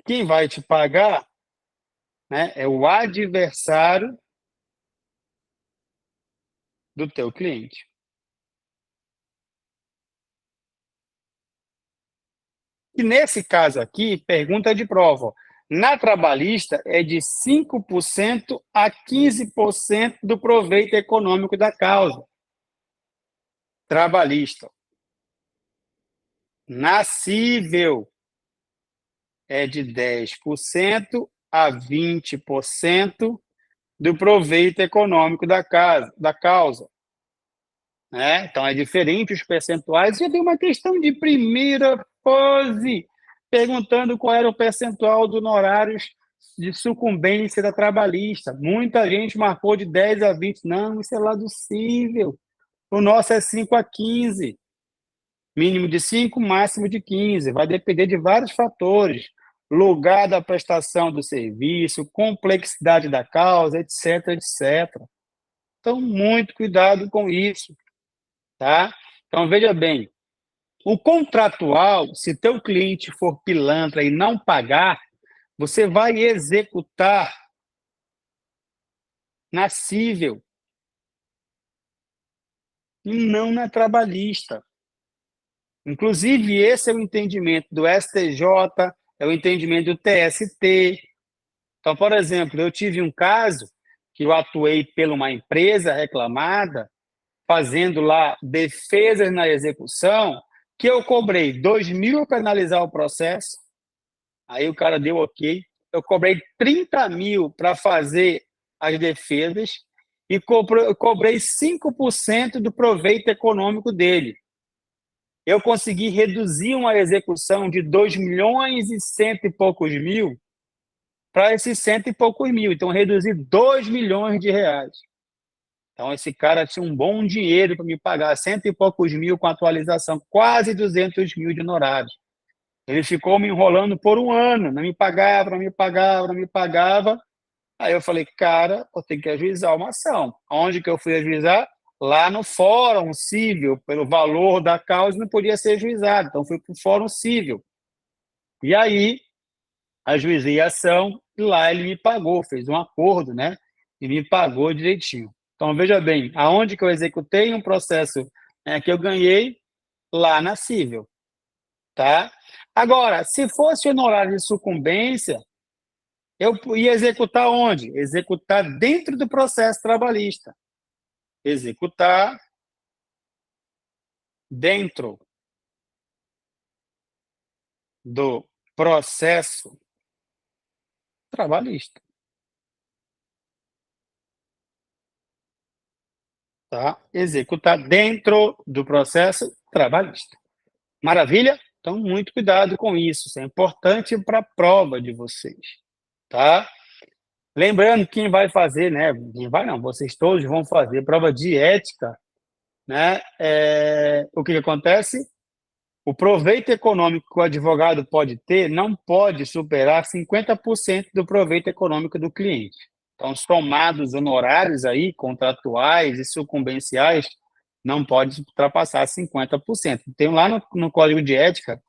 Quem vai te pagar é o adversário do teu cliente. E nesse caso aqui, pergunta de prova. Na trabalhista, é de 5% a 15% do proveito econômico da causa. Trabalhista. Na cível, é de 10% a 20% do proveito econômico da causa. Então, é diferente os percentuais. Já tem uma questão de primeira fase, perguntando qual era o percentual dos honorários de sucumbência da trabalhista. Muita gente marcou de 10 a 20. Não, isso é lá do cível. O nosso é 5 a 15. Mínimo de 5, máximo de 15. Vai depender de vários fatores. Lugar da prestação do serviço, complexidade da causa, etc, etc. Então, muito cuidado com isso, tá? Então, veja bem, o contratual, se teu cliente for pilantra e não pagar, você vai executar na cível e não na trabalhista. Inclusive, esse é o entendimento do STJ, é o entendimento do TST. Então, por exemplo, eu tive um caso que eu atuei pela uma empresa reclamada, fazendo lá defesas na execução, que eu cobrei 2.000 para analisar o processo, aí o cara deu ok, eu cobrei 30.000 para fazer as defesas e cobrei 5% do proveito econômico dele. Eu consegui reduzir uma execução de 2 milhões e cento e poucos mil para esses cento e poucos mil. Então, reduzi 2 milhões de reais. Então, esse cara tinha um bom dinheiro para me pagar, cento e poucos mil com atualização, quase 200 mil de honorários. Ele ficou me enrolando por um ano, não me pagava, não me pagava, não me pagava. Aí eu falei, cara, eu tenho que ajuizar uma ação. Onde que eu fui ajuizar? Lá no Fórum Civil, pelo valor da causa, não podia ser ajuizado. Então, fui para o Fórum Civil. E aí, ajuizei a ação, e lá ele me pagou, fez um acordo, né? E me pagou direitinho. Então, veja bem, aonde que eu executei um processo que eu ganhei? Lá na Cível, tá? Agora, se fosse honorário de sucumbência, eu ia executar onde? Executar dentro do processo trabalhista. Executar dentro do processo trabalhista, tá? Executar dentro do processo trabalhista. Maravilha? Então, muito cuidado com isso. Isso é importante para a prova de vocês, tá? Lembrando, quem vai fazer, né? Quem vai não, vocês todos vão fazer prova de ética, né? O que acontece? O proveito econômico que o advogado pode ter não pode superar 50% do proveito econômico do cliente. Então, somados honorários aí, contratuais e sucumbenciais, não pode ultrapassar 50%. Tem lá no Código de Ética,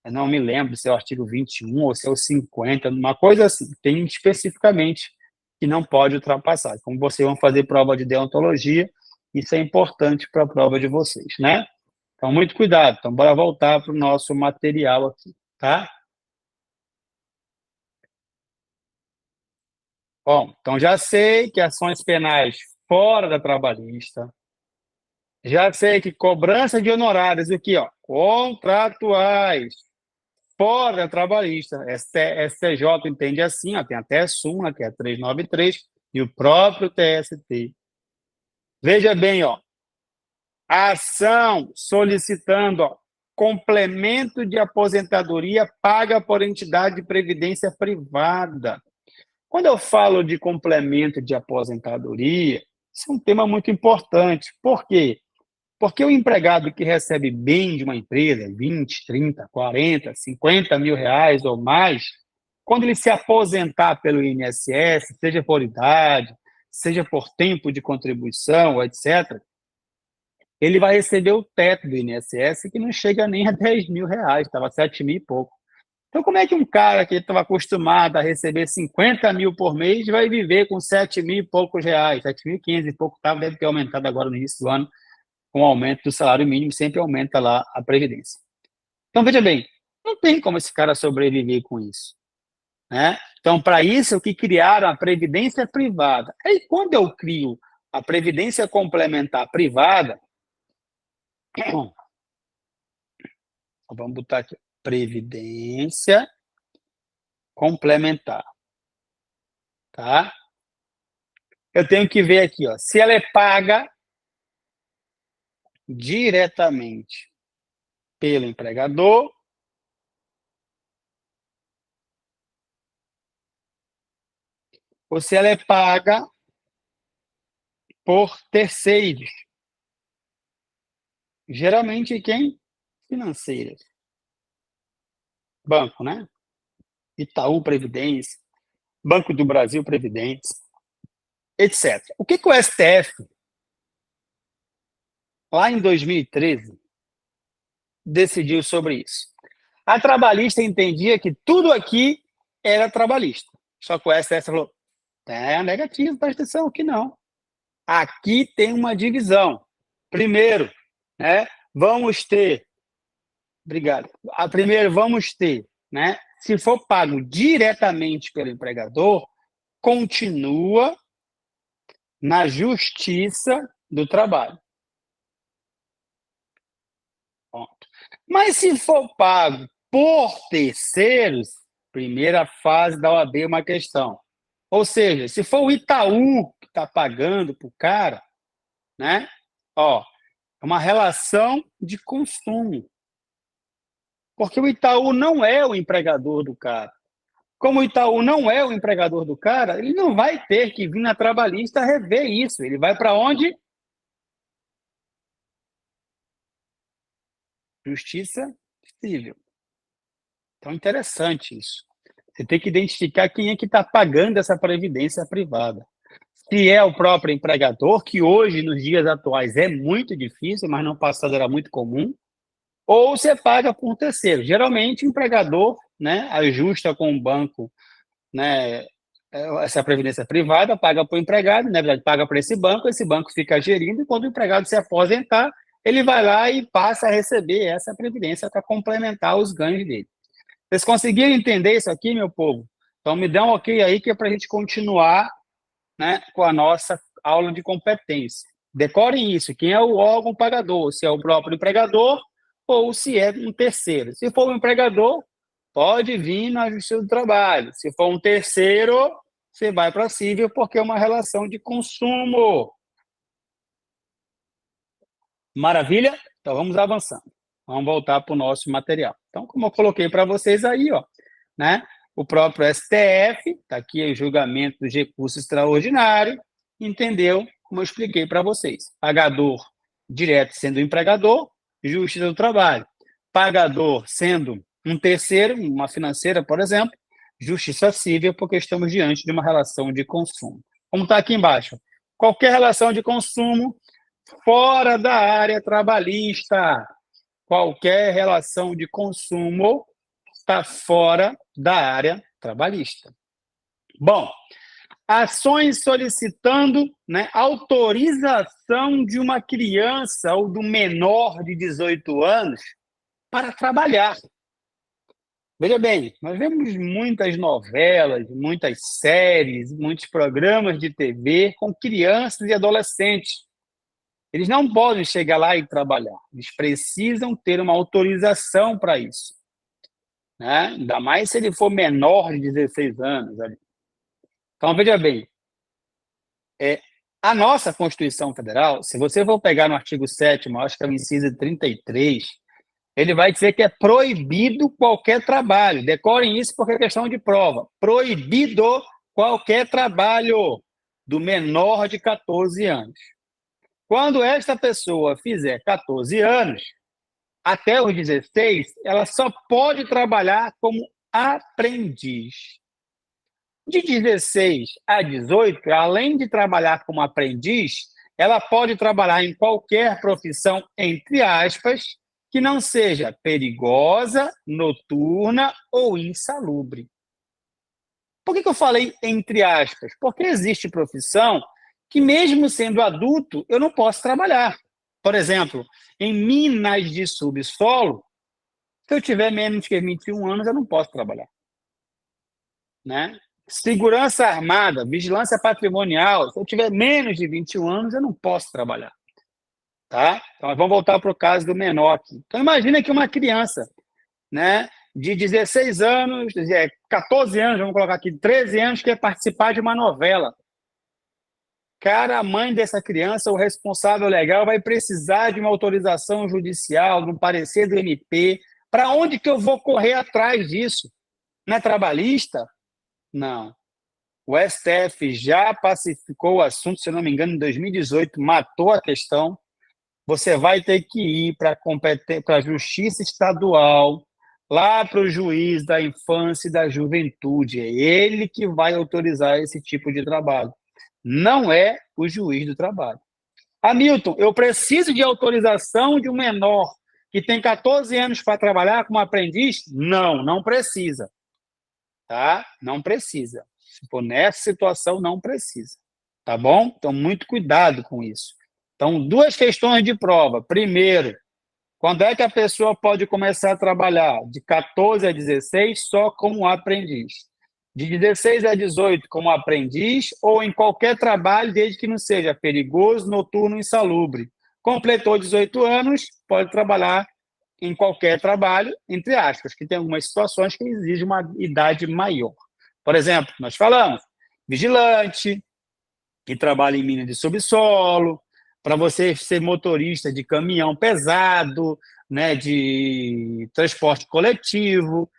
eu não me lembro se é o artigo 21 ou se é o 50, uma coisa assim, tem especificamente que não pode ultrapassar. Como vocês vão fazer prova de deontologia, isso é importante para a prova de vocês, né? Então, muito cuidado. Então, bora voltar para o nosso material aqui, tá? Bom, então já sei que ações penais fora da trabalhista, já sei que cobrança de honorários aqui, ó, contratuais, fora da trabalhista. STJ entende assim, ó, tem até a súmula, que é 393, e o próprio TST. Veja bem, ó, a ação solicitando, ó, complemento de aposentadoria paga por entidade de previdência privada. Quando eu falo de complemento de aposentadoria, isso é um tema muito importante. Por quê? Porque o empregado que recebe bem de uma empresa, 20, 30, 40, 50 mil reais ou mais, quando ele se aposentar pelo INSS, seja por idade, seja por tempo de contribuição, etc., ele vai receber o teto do INSS, que não chega nem a 10 mil reais, estava 7 mil e pouco. Então, como é que um cara que estava acostumado a receber 50 mil por mês vai viver com 7 mil e poucos reais, 7.500 e pouco, tá? Deve ter aumentado agora no início do ano, com o aumento do salário mínimo, sempre aumenta lá a previdência. Então, veja bem, não tem como esse cara sobreviver com isso, né? Então, para isso, o que criaram a previdência privada. Aí, quando eu crio a previdência complementar privada, vamos botar aqui, previdência complementar, tá? Eu tenho que ver aqui, ó, se ela é paga diretamente pelo empregador ou se ela é paga por terceiros. Geralmente, quem financeiras. Banco, né? Itaú Previdência, Banco do Brasil Previdência, etc. O que o STF, lá em 2013, decidiu sobre isso? A trabalhista entendia que tudo aqui era trabalhista. Só que o STF falou, é negativo, presta atenção, aqui não. Aqui tem uma divisão. Primeiro, né, vamos ter, obrigado, primeiro vamos ter, né, se for pago diretamente pelo empregador, continua na Justiça do Trabalho. Ponto. Mas se for pago por terceiros, primeira fase da OAB é uma questão. Ou seja, se for o Itaú que está pagando para o cara, né? Ó, é uma relação de consumo. Porque o Itaú não é o empregador do cara. Como o Itaú não é o empregador do cara, ele não vai ter que vir na trabalhista rever isso. Ele vai para onde? Justiça civil. Então, interessante isso. Você tem que identificar quem é que está pagando essa previdência privada. Se é o próprio empregador, que hoje, nos dias atuais, é muito difícil, mas no passado era muito comum, ou você paga por um terceiro. Geralmente, o empregador, né, ajusta com o banco, né, essa previdência privada, paga para o empregado, na verdade, paga para esse banco fica gerindo, e quando o empregado se aposentar, ele vai lá e passa a receber essa previdência para complementar os ganhos dele. Vocês conseguiram entender isso aqui, meu povo? Então, me dá um ok aí, que é para a gente continuar, né, com a nossa aula de competência. Decorem isso, quem é o órgão pagador, se é o próprio empregador ou se é um terceiro. Se for um empregador, pode vir na Justiça do Trabalho. Se for um terceiro, você vai para a civil, porque é uma relação de consumo. Maravilha? Então, vamos avançando. Vamos voltar para o nosso material. Então, como eu coloquei para vocês aí, ó, né? O próprio STF, está aqui o julgamento dos recursos extraordinários, entendeu? Como eu expliquei para vocês. Pagador direto sendo o empregador, Justiça do Trabalho. Pagador sendo um terceiro, uma financeira, por exemplo, Justiça Civil, porque estamos diante de uma relação de consumo. Como está aqui embaixo. Qualquer relação de consumo fora da área trabalhista. Qualquer relação de consumo está fora da área trabalhista. Bom, ações solicitando, né, autorização de uma criança ou do menor de 18 anos para trabalhar. Veja bem, nós vemos muitas novelas, muitas séries, muitos programas de TV com crianças e adolescentes. Eles não podem chegar lá e trabalhar. Eles precisam ter uma autorização para isso, né? Ainda mais se ele for menor de 16 anos. Então, veja bem, a nossa Constituição Federal, se você for pegar no artigo 7º, acho que é o inciso 33, ele vai dizer que é proibido qualquer trabalho. Decorem isso porque é questão de prova. Proibido qualquer trabalho do menor de 14 anos. Quando esta pessoa fizer 14 anos, até os 16, ela só pode trabalhar como aprendiz. De 16 a 18, além de trabalhar como aprendiz, ela pode trabalhar em qualquer profissão, entre aspas, que não seja perigosa, noturna ou insalubre. Por que eu falei entre aspas? Porque existe profissão que, mesmo sendo adulto, eu não posso trabalhar. Por exemplo, em minas de subsolo, se eu tiver menos que 21 anos, eu não posso trabalhar. Né? Segurança armada, vigilância patrimonial, se eu tiver menos de 21 anos, eu não posso trabalhar. Tá? Então, vamos voltar para o caso do menor aqui. Então, imagina que uma criança, né, de 16 anos, 14 anos, vamos colocar aqui, 13 anos, quer participar de uma novela. Cara, a mãe dessa criança, o responsável legal, vai precisar de uma autorização judicial, de um parecer do MP. Para onde que eu vou correr atrás disso? Não é trabalhista? Não. O STF já pacificou o assunto, se não me engano, em 2018, matou a questão. você vai ter que ir para a Justiça Estadual, lá para o juiz da infância e da juventude. É ele que vai autorizar esse tipo de trabalho. Não é o juiz do trabalho. Hamilton, eu preciso de autorização de um menor que tem 14 anos para trabalhar como aprendiz? Não, não precisa. Tá? Não precisa. Se for nessa situação, não precisa. Tá bom? Então, muito cuidado com isso. Então, duas questões de prova. Primeiro, quando é que a pessoa pode começar a trabalhar? De 14 a 16, só como aprendiz. De 16 a 18, como aprendiz, ou em qualquer trabalho, desde que não seja perigoso, noturno, insalubre. Completou 18 anos, pode trabalhar em qualquer trabalho, entre aspas, que tem algumas situações que exigem uma idade maior. Por exemplo, nós falamos, vigilante, que trabalha em mina de subsolo, para você ser motorista de caminhão pesado, né, de transporte coletivo,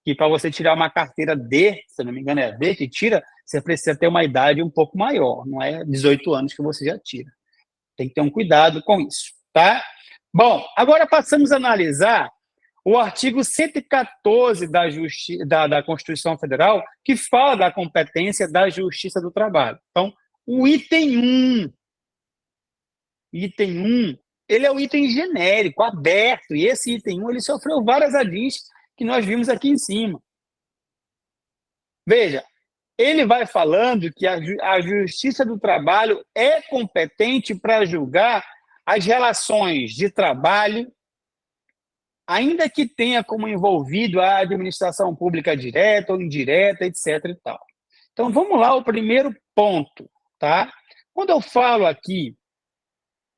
que para você tirar uma carteira D, se não me engano é D que tira, você precisa ter uma idade um pouco maior, não é 18 anos que você já tira. Tem que ter um cuidado com isso, tá? Bom, agora passamos a analisar o artigo 114 da Constituição Federal, que fala da competência da Justiça do Trabalho. Então, o item 1, ele é o item genérico, aberto, e esse item 1 ele sofreu várias adins que nós vimos aqui em cima. Veja, ele vai falando que a Justiça do Trabalho é competente para julgar as relações de trabalho, ainda que tenha como envolvido a administração pública direta ou indireta, etc. e tal. Então, vamos lá ao primeiro ponto, tá? Quando eu falo aqui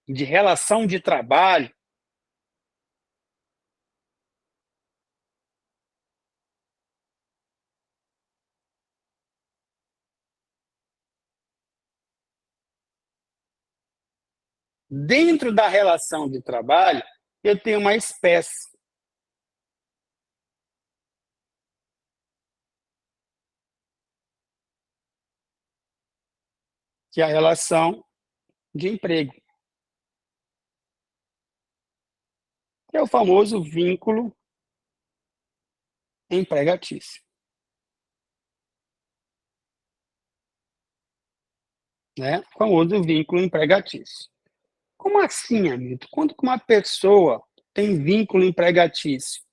de relação de trabalho, dentro da relação de trabalho, eu tenho uma espécie, que é a relação de emprego, que é o famoso vínculo empregatício, né? O famoso vínculo empregatício. Como assim, Hamilton? Quando que uma pessoa tem vínculo empregatício?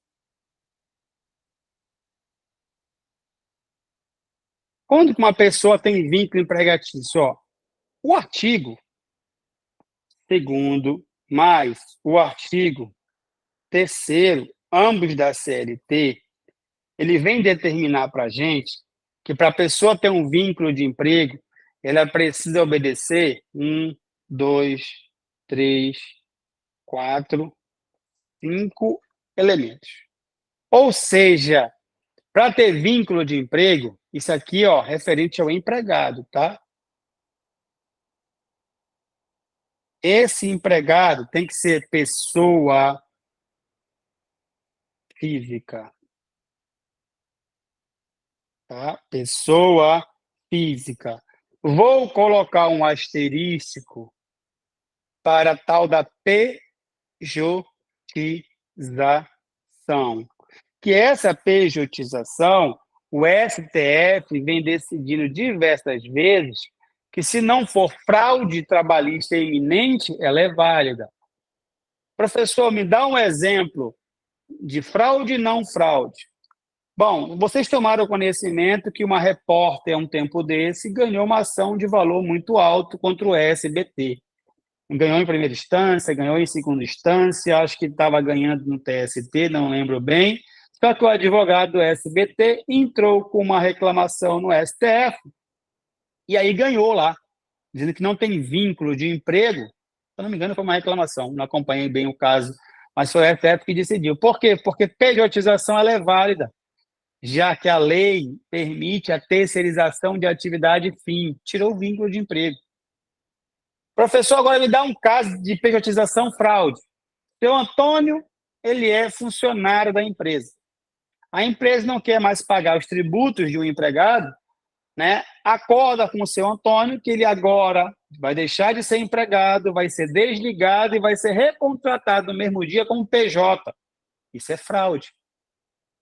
Quando que uma pessoa tem vínculo empregatício? Ó, o artigo 2º mais o artigo 3º, ambos da CLT, ele vem determinar para a gente que para a pessoa ter um vínculo de emprego, ela precisa obedecer 2, 3, 4, 5 elementos. Ou seja, para ter vínculo de emprego, isso aqui, ó, referente ao empregado, tá? Esse empregado tem que ser pessoa física, tá? Pessoa física. Vou colocar um asterístico para tal da pejotização. Que essa pejotização, o STF vem decidindo diversas vezes que, se não for fraude trabalhista iminente, ela é válida. Professor, me dá um exemplo de fraude e não fraude. Bom, vocês tomaram conhecimento que uma repórter, há um tempo desse, ganhou uma ação de valor muito alto contra o SBT. Ganhou em primeira instância, ganhou em segunda instância, acho que estava ganhando no TST, não lembro bem. Só que o advogado do SBT entrou com uma reclamação no STF e aí ganhou lá, dizendo que não tem vínculo de emprego. Se eu não me engano, foi uma reclamação, não acompanhei bem o caso, mas foi o STF que decidiu. Por quê? Porque pejotização ela é válida, já que a lei permite a terceirização de atividade fim, tirou o vínculo de emprego. Professor, agora me dá um caso de pejotização fraude. Seu Antônio, ele é funcionário da empresa. A empresa não quer mais pagar os tributos de um empregado, né, acorda com o seu Antônio que ele agora vai deixar de ser empregado, vai ser desligado e vai ser recontratado no mesmo dia como PJ. Isso é fraude.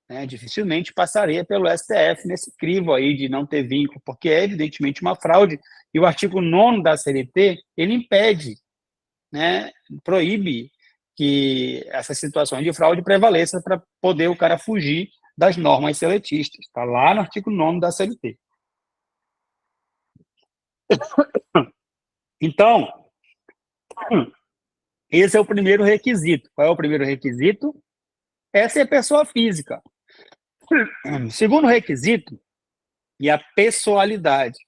Né? Dificilmente passaria pelo STF nesse crivo aí de não ter vínculo, porque é evidentemente uma fraude. E o artigo 9º da CLT, ele impede, né, proíbe que essas situações de fraude prevaleçam para poder o cara fugir das normas seletistas. Está lá no artigo 9º da CLT. Então, esse é o primeiro requisito. Qual é o primeiro requisito? Essa é a pessoa física. Segundo requisito, e a pessoalidade.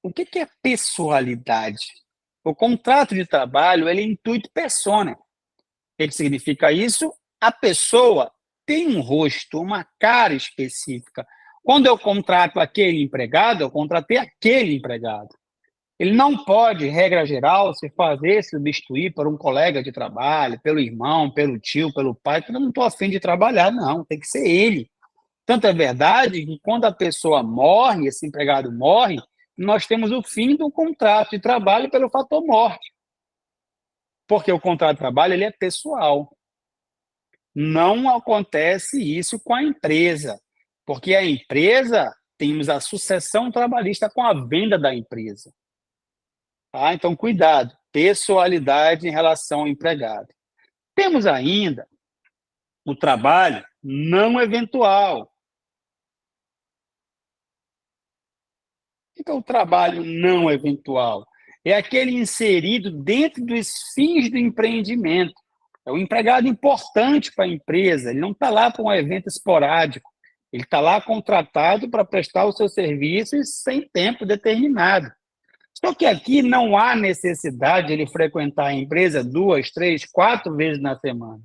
O que é pessoalidade? O contrato de trabalho, ele é intuito persona. O que significa isso? A pessoa tem um rosto, uma cara específica. Quando eu contrato aquele empregado, eu contratei aquele empregado. Ele não pode, regra geral, se fazer substituir por um colega de trabalho, pelo irmão, pelo tio, pelo pai, porque eu não estou afim de trabalhar, não, tem que ser ele. Tanto é verdade que quando a pessoa morre, esse empregado morre, nós temos o fim do contrato de trabalho pelo fator morte. Porque o contrato de trabalho ele é pessoal. Não acontece isso com a empresa, porque a empresa, temos a sucessão trabalhista com a venda da empresa. Tá? Então, cuidado, pessoalidade em relação ao empregado. Temos ainda o trabalho não eventual. Então, o trabalho não eventual é aquele inserido dentro dos fins do empreendimento. É um empregado importante para a empresa, ele não está lá para um evento esporádico, ele está lá contratado para prestar os seus serviços sem tempo determinado. Só que aqui não há necessidade de ele frequentar a empresa 2, 3, 4 vezes na semana.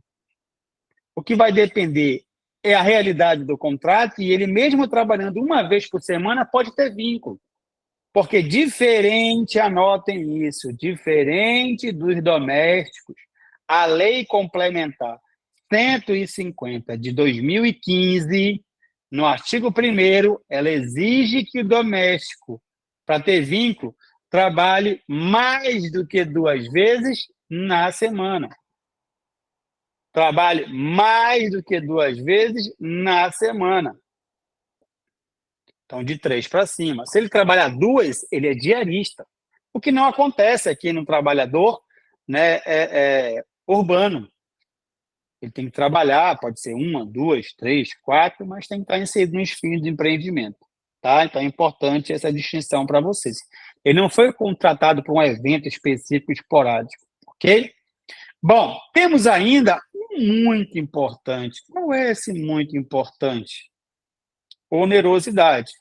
O que vai depender é a realidade do contrato e ele mesmo trabalhando uma vez por semana pode ter vínculo. Porque diferente, anotem isso, diferente dos domésticos, a lei complementar 150 de 2015, no artigo 1º, ela exige que o doméstico, para ter vínculo, trabalhe mais do que 2 vezes na semana. Trabalhe mais do que 2 vezes na semana. Então, de 3 para cima. Se ele trabalhar 2, ele é diarista. O que não acontece aqui no trabalhador, né, urbano. Ele tem que trabalhar, pode ser 1, 2, 3, 4, mas tem que estar inserido nos fins de empreendimento. Tá? Então, é importante essa distinção para vocês. Ele não foi contratado para um evento específico esporádico, ok? Bom, temos ainda um muito importante. Qual é esse muito importante? Onerosidade.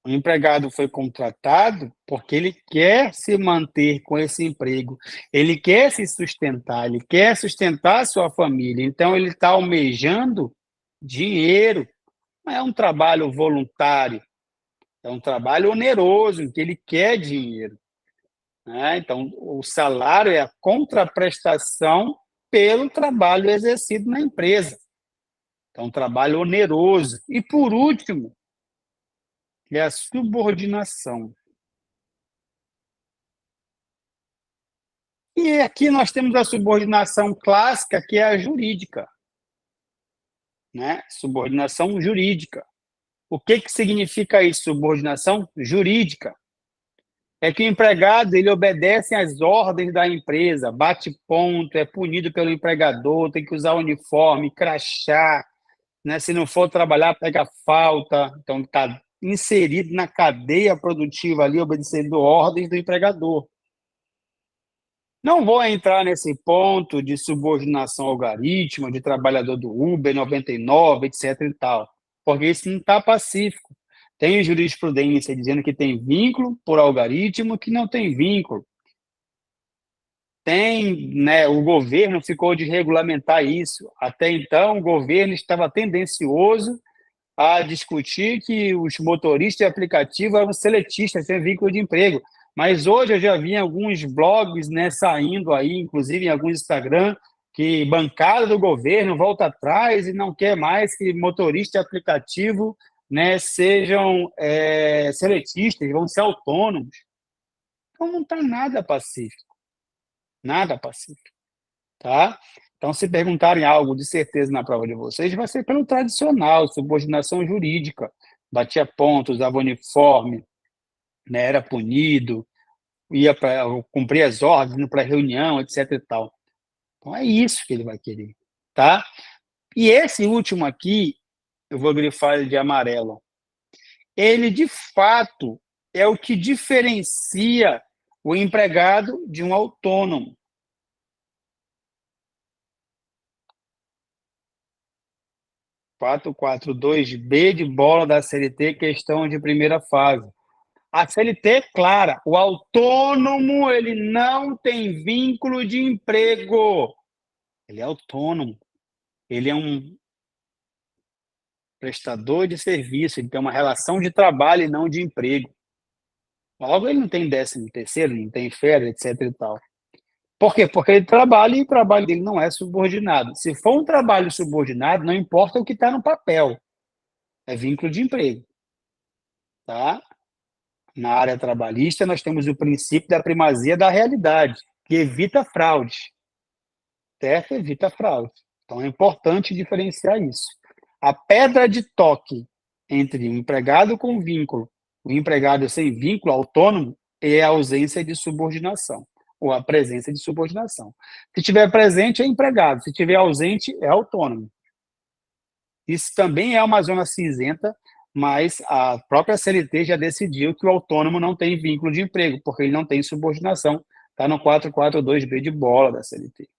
O empregado foi contratado porque ele quer se manter com esse emprego, ele quer se sustentar, ele quer sustentar a sua família. Então, ele está almejando dinheiro. Não é um trabalho voluntário, é um trabalho oneroso, em que ele quer dinheiro. Né? Então, o salário é a contraprestação pelo trabalho exercido na empresa. Então, um trabalho oneroso. E, por último, é a subordinação. E aqui nós temos a subordinação clássica, que é a jurídica. Né? Subordinação jurídica. O que significa isso, subordinação jurídica? É que o empregado ele obedece às ordens da empresa, bate ponto, é punido pelo empregador, tem que usar uniforme, crachá, né? Se não for trabalhar, pega falta. Então, está inserido na cadeia produtiva ali, obedecendo ordens do empregador. Não vou entrar nesse ponto de subordinação algoritmo, de trabalhador do Uber 99, etc. e tal, porque isso não está pacífico. Tem jurisprudência dizendo que tem vínculo por algoritmo, que não tem vínculo. Tem, né, o governo ficou de regulamentar isso. Até então, o governo estava tendencioso a discutir que os motoristas de aplicativo eram seletistas, sem vínculo de emprego. Mas hoje eu já vi alguns blogs, né, saindo aí, inclusive em alguns Instagram, que bancada do governo volta atrás e não quer mais que motorista de aplicativo, né, sejam seletistas, vão ser autônomos. Então não está nada pacífico, tá? Então, se perguntarem algo de certeza na prova de vocês, vai ser pelo tradicional, subordinação jurídica, batia pontos, dava uniforme, né, era punido, ia para cumprir as ordens, indo para reunião, etc e tal. Então, é isso que ele vai querer, tá? E esse último aqui, eu vou grifar ele de amarelo. Ele, de fato, é o que diferencia o empregado de um autônomo. 442B de bola da CLT, questão de primeira fase. A CLT é clara, o autônomo ele não tem vínculo de emprego. Ele é autônomo, ele é um prestador de serviço, ele tem uma relação de trabalho e não de emprego. Logo, ele não tem 13º, não tem férias, etc e tal. Por quê? Porque ele trabalha e o trabalho dele não é subordinado. Se for um trabalho subordinado, não importa o que está no papel, é vínculo de emprego, tá? Na área trabalhista, nós temos o princípio da primazia da realidade, que evita fraude, certo? Evita fraude. Então, é importante diferenciar isso. A pedra de toque entre o empregado com vínculo e o empregado sem vínculo autônomo é a ausência de subordinação, ou a presença de subordinação. Se estiver presente, é empregado. Se estiver ausente, é autônomo. Isso também é uma zona cinzenta, mas a própria CLT já decidiu que o autônomo não tem vínculo de emprego, porque ele não tem subordinação. Está no 442B de bola da CLT.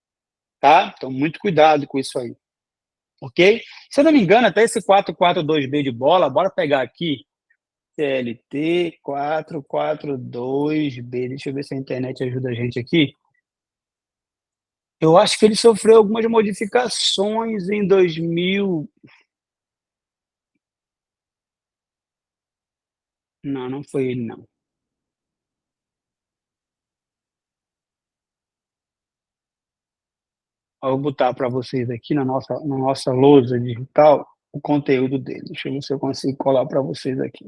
Tá? Então, muito cuidado com isso aí. Ok? Se eu não me engano, até esse 442B de bola, bora pegar aqui, CLT 442B, deixa eu ver se a internet ajuda a gente aqui. Eu acho que ele sofreu algumas modificações em 2000. Não, não foi ele, não. Eu vou botar para vocês aqui na nossa lousa digital o conteúdo dele. Deixa eu ver se eu consigo colar para vocês aqui.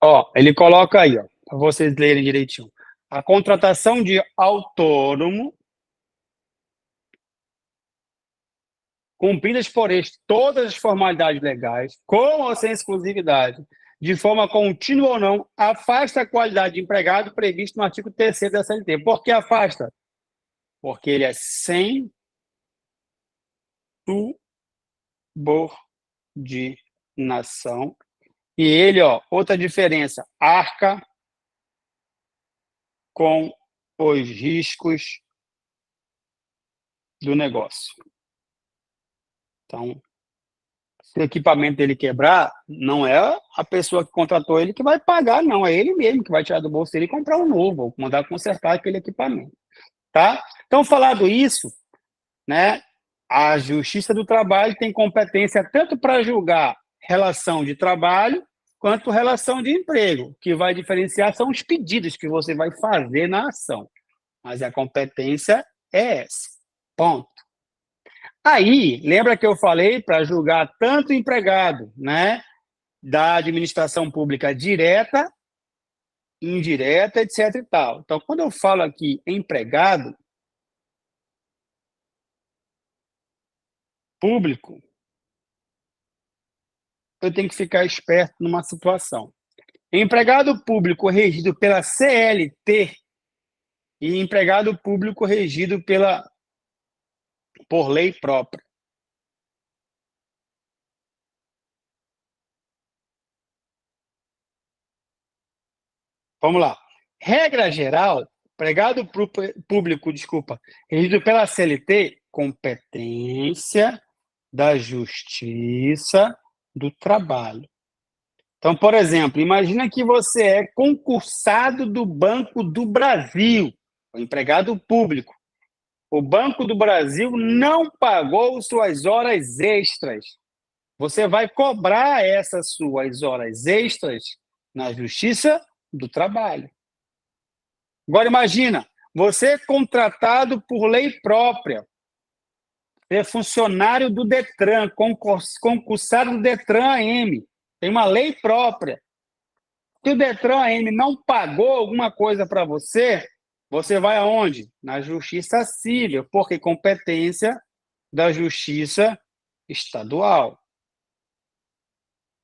Ó, ele coloca aí, ó, para vocês lerem direitinho. A contratação de autônomo, cumpridas por este todas as formalidades legais, com ou sem exclusividade, de forma contínua ou não, afasta a qualidade de empregado previsto no artigo 3º da CLT. Por que afasta? Porque ele é sem subordinação. E ele, ó, outra diferença, arca com os riscos do negócio. Então, se o equipamento dele quebrar, não é a pessoa que contratou ele que vai pagar, não, é ele mesmo que vai tirar do bolso dele e comprar um novo, ou mandar consertar aquele equipamento, tá? Então, falado isso, né, a Justiça do Trabalho tem competência tanto para julgar relação de trabalho quanto relação de emprego. O que vai diferenciar são os pedidos que você vai fazer na ação, mas a competência é essa, ponto. Aí, lembra que eu falei para julgar tanto o empregado, né, da administração pública direta, indireta, etc e tal. Então, quando eu falo aqui empregado público, eu tenho que ficar esperto numa situação. Empregado público regido pela CLT e empregado público regido por lei própria. Vamos lá. Regra geral, empregado público, regido pela CLT, competência da Justiça do Trabalho. Então, por exemplo, imagina que você é concursado do Banco do Brasil, o empregado público. O Banco do Brasil não pagou suas horas extras. Você vai cobrar essas suas horas extras na Justiça do Trabalho. Agora imagina, você é contratado por lei própria, é funcionário do Detran, concursado do Detran AM, tem uma lei própria. Se o Detran AM não pagou alguma coisa para você, você vai aonde? Na Justiça Civil, porque competência da Justiça Estadual.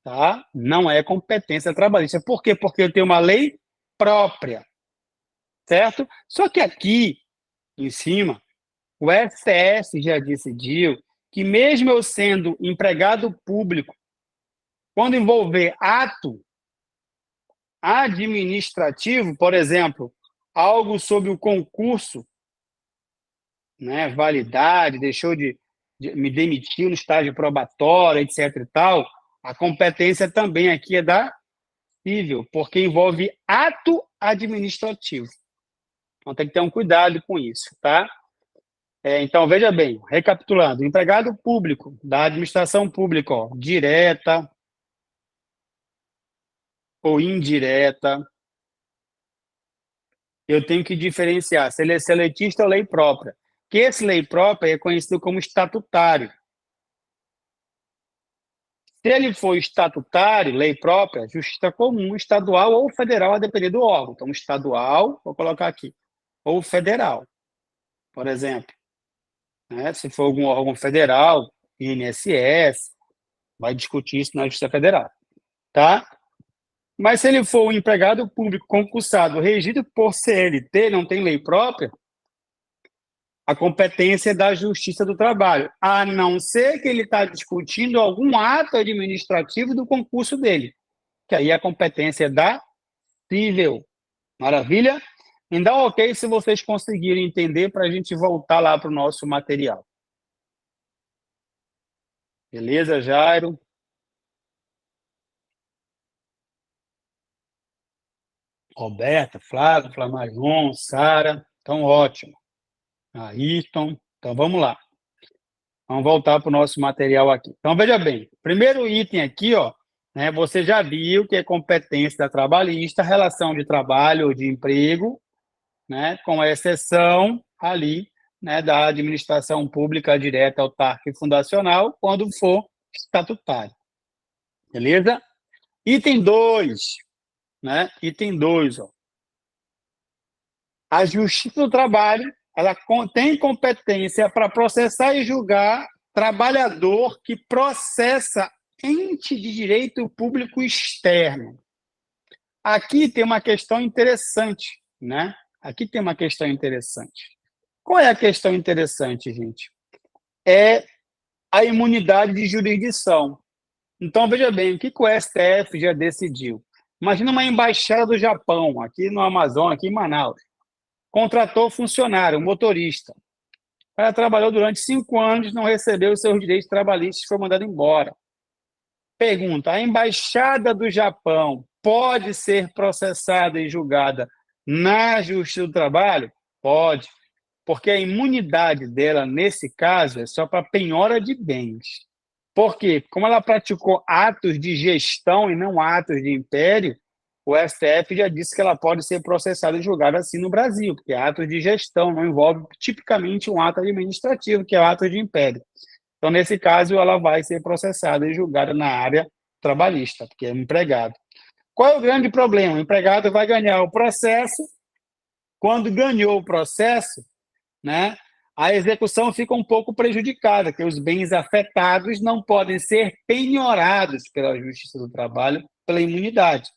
Tá? Não é competência trabalhista. Por quê? Porque eu tenho uma lei própria, certo? Só que aqui, em cima, o STF já decidiu que mesmo eu sendo empregado público, quando envolver ato administrativo, por exemplo, algo sobre o concurso, né, validade, deixou de me demitir no estágio probatório, etc. e tal, a competência também aqui é da civil, porque envolve ato administrativo. Então tem que ter um cuidado com isso, tá? Então, veja bem, recapitulando, empregado público, da administração pública, ó, direta ou indireta, eu tenho que diferenciar se ele é seletista ou lei própria. Que esse lei própria é conhecido como estatutário. Se ele for estatutário, lei própria, justiça comum, estadual ou federal, a depender do órgão. Então, estadual, vou colocar aqui, ou federal, por exemplo. Né? Se for algum órgão federal, INSS, vai discutir isso na Justiça Federal. Tá? Mas se ele for um empregado público concursado, regido por CLT, não tem lei própria, a competência é da Justiça do Trabalho, a não ser que ele está discutindo algum ato administrativo do concurso dele, que aí a competência é da civil. Maravilha? Então, ok, se vocês conseguirem entender, para a gente voltar lá para o nosso material. Beleza, Jairo? Roberta, Flávio, Flamarion, Sara, então ótimo. Ayrton, então vamos lá. Vamos voltar para o nosso material aqui. Então, veja bem, primeiro item aqui, ó, né, você já viu que é competência da trabalhista, relação de trabalho ou de emprego, né, com exceção ali, né, da administração pública direta, autárquica e fundacional, quando for estatutário. Beleza? Item 2, né? Item 2, ó. A Justiça do Trabalho, ela tem competência para processar e julgar trabalhador que processa ente de direito público externo. Aqui tem uma questão interessante, né? Aqui tem uma questão interessante. Qual é a questão interessante, gente? É a imunidade de jurisdição. Então, veja bem, o que o STF já decidiu? Imagina uma embaixada do Japão, aqui no Amazonas, aqui em Manaus. Contratou funcionário, um motorista. O cara trabalhou durante 5 anos, não recebeu os seus direitos trabalhistas e foi mandado embora. Pergunta: a embaixada do Japão pode ser processada e julgada na Justiça do Trabalho? Pode, porque a imunidade dela, nesse caso, é só para penhora de bens. Por quê? Como ela praticou atos de gestão e não atos de império, o STF já disse que ela pode ser processada e julgada assim no Brasil, porque atos de gestão não envolve tipicamente um ato administrativo, que é o ato de império. Então, nesse caso, ela vai ser processada e julgada na área trabalhista, porque é um empregado. Qual é o grande problema? O empregado vai ganhar o processo. Quando ganhou o processo, né, a execução fica um pouco prejudicada, porque os bens afetados não podem ser penhorados pela Justiça do Trabalho pela imunidade.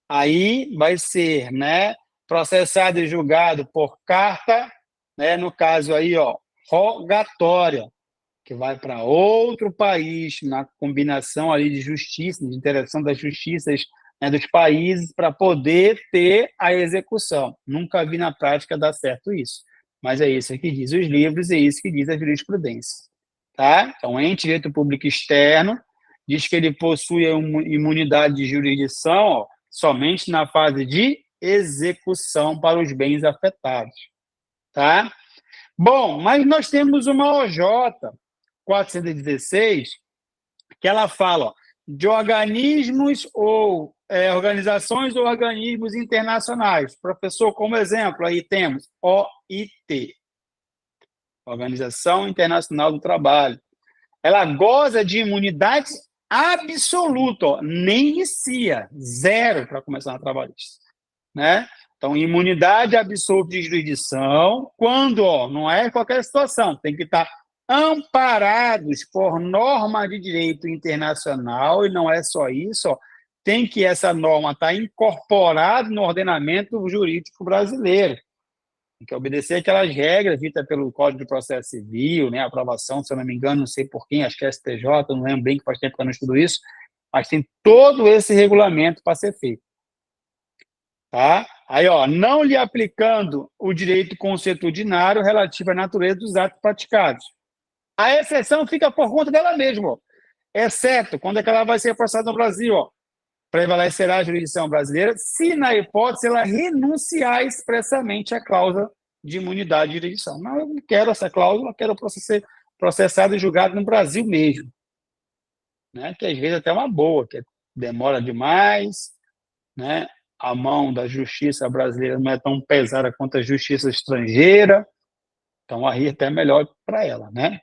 Aí vai ser, né, processado e julgado por carta, né, no caso aí, ó, rogatória, que vai para outro país, na combinação ali de justiça, de interação das justiças, né, dos países, para poder ter a execução. Nunca vi na prática dar certo isso. Mas é isso que diz os livros e é isso que diz a jurisprudência. Tá? Então, em direito público externo, diz que ele possui imunidade de jurisdição, ó, somente na fase de execução para os bens afetados, tá? Bom, mas nós temos uma OJ 416 que ela fala, ó, de organismos ou organizações ou organismos internacionais. Professor, como exemplo, aí temos OIT, Organização Internacional do Trabalho. Ela goza de imunidade absoluta, ó, nem inicia, zero para começar na trabalhista, né? Então, imunidade absoluta de jurisdição, quando não é qualquer situação, tem que estar amparados por norma de direito internacional, e não é só isso, tem que essa norma estar incorporada no ordenamento jurídico brasileiro. Tem que obedecer aquelas regras ditas pelo Código de Processo Civil, né, aprovação, se eu não me engano, não sei por quem, acho que é STJ, não lembro bem, que faz tempo que eu não estudo isso, mas tem todo esse regulamento para ser feito. Tá? Aí, não lhe aplicando o direito consuetudinário relativo à natureza dos atos praticados. A exceção fica por conta dela mesma, exceto quando é que ela vai ser processada no Brasil, prevalecerá a jurisdição brasileira se, na hipótese, ela renunciar expressamente à cláusula de imunidade de jurisdição. Não, eu não quero essa cláusula, eu quero processado e julgado no Brasil mesmo. Né? Que às vezes até é uma boa, que demora demais, né? A mão da justiça brasileira não é tão pesada quanto a justiça estrangeira, então aí até é melhor para ela, né?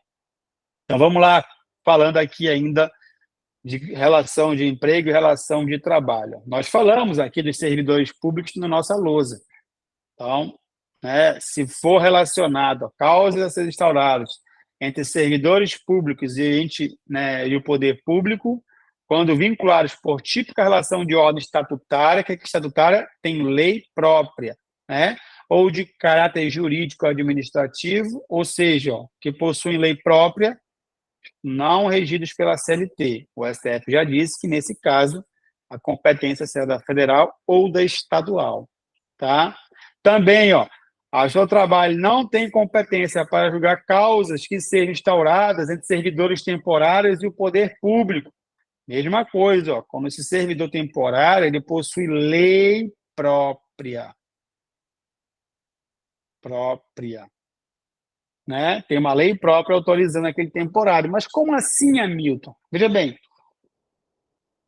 Então vamos lá, falando aqui ainda de relação de emprego e relação de trabalho. Nós falamos aqui dos servidores públicos na nossa lousa. Então, né, se for relacionado a causas a ser instauradas entre servidores públicos e o poder público, quando vinculados por típica relação de ordem estatutária, que estatutária tem lei própria, né? Ou de caráter jurídico administrativo, ou seja, que possuem lei própria, não regidos pela CLT. O STF já disse que, nesse caso, a competência será da federal ou da estadual. Tá? Também, a Justiça do Trabalho não tem competência para julgar causas que sejam instauradas entre servidores temporários e o poder público. Mesma coisa, como esse servidor temporário, ele possui lei própria. Né? Tem uma lei própria autorizando aquele temporário. Mas como assim, Hamilton? Veja bem,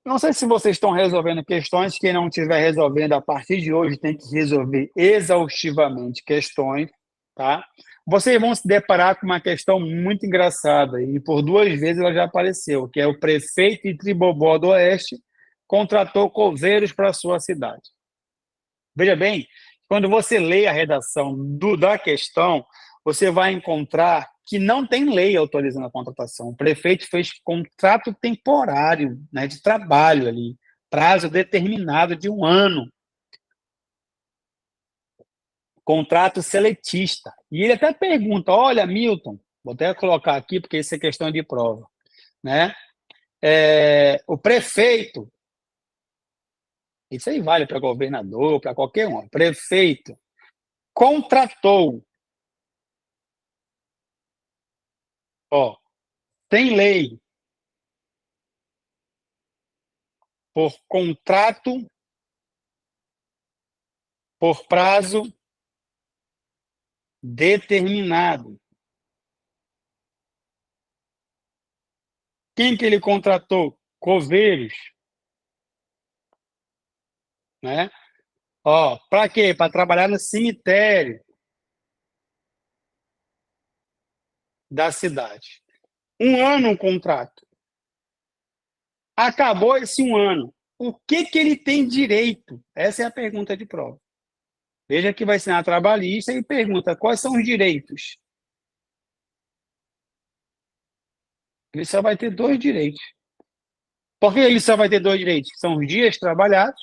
não sei se vocês estão resolvendo questões, quem não estiver resolvendo a partir de hoje tem que resolver exaustivamente questões, tá? Vocês vão se deparar com uma questão muito engraçada, e por 2 vezes ela já apareceu, que é o prefeito de Tribobó do Oeste contratou coveiros para a sua cidade. Veja bem, quando você lê a redação da questão, você vai encontrar que não tem lei autorizando a contratação. O prefeito fez contrato temporário, né, de trabalho ali, prazo determinado de 1 ano. Contrato seletista. E ele até pergunta, olha, Milton, vou até colocar aqui, porque isso é questão de prova, né? O prefeito, isso aí vale para governador, para qualquer um, prefeito contratou, tem lei, por contrato, por prazo determinado. Quem que ele contratou? Coveiros. Né? Para quê? Para trabalhar no cemitério da cidade. 1 ano o contrato. Acabou esse 1 ano. O que ele tem direito? Essa é a pergunta de prova. Veja que vai ensinar trabalhista e pergunta quais são os direitos. Ele só vai ter 2 direitos. Por que ele só vai ter 2 direitos? São os dias trabalhados,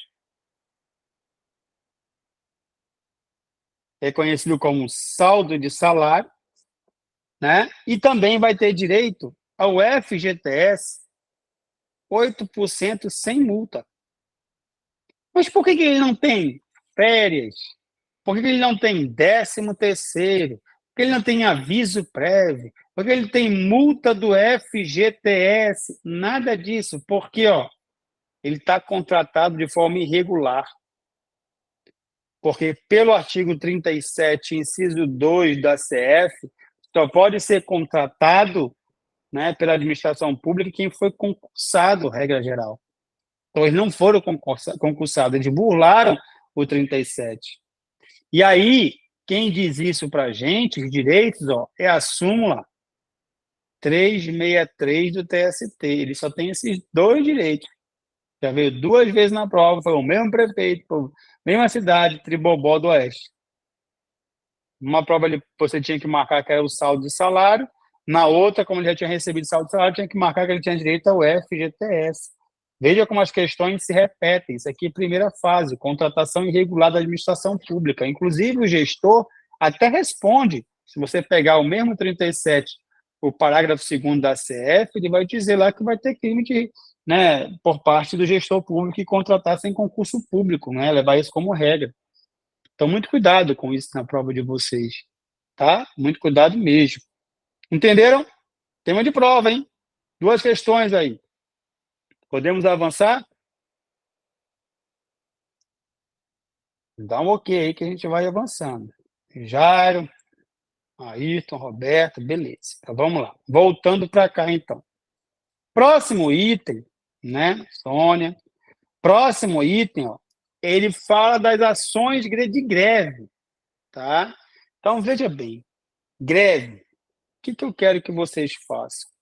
reconhecido como saldo de salário, né? E também vai ter direito ao FGTS, 8% sem multa. Mas por que ele não tem férias? Por que ele não tem 13º? Por que ele não tem aviso prévio? Porque ele tem multa do FGTS, nada disso, porque ele está contratado de forma irregular. Porque pelo artigo 37, inciso 2 da CF, só pode ser contratado, né, pela administração pública quem foi concursado, regra geral. Então, eles não foram concursados, eles burlaram o 37. E aí, quem diz isso para a gente, os direitos, é a súmula 363 do TST. Ele só tem esses dois direitos. Já veio duas vezes na prova, foi o mesmo prefeito, mesma cidade, Tribobó do Oeste. Uma prova você tinha que marcar que era o saldo de salário, na outra, como ele já tinha recebido saldo de salário, tinha que marcar que ele tinha direito ao FGTS. Veja como as questões se repetem. Isso aqui é primeira fase, contratação irregular da administração pública. Inclusive, o gestor até responde. Se você pegar o mesmo 37, o parágrafo 2º da CF, ele vai dizer lá que vai ter crime por parte do gestor público que contratar sem concurso público, né? Levar isso como regra. Então, muito cuidado com isso na prova de vocês, tá? Muito cuidado mesmo. Entenderam? Tema de prova, hein? Duas questões aí. Podemos avançar? Dá um ok aí que a gente vai avançando. Jairo, Ayrton, Roberto, beleza. Então, vamos lá. Voltando para cá, então. Próximo item, né, Sônia? Próximo item, ele fala das ações de greve, tá? Então, veja bem. Greve. O que eu quero que vocês façam?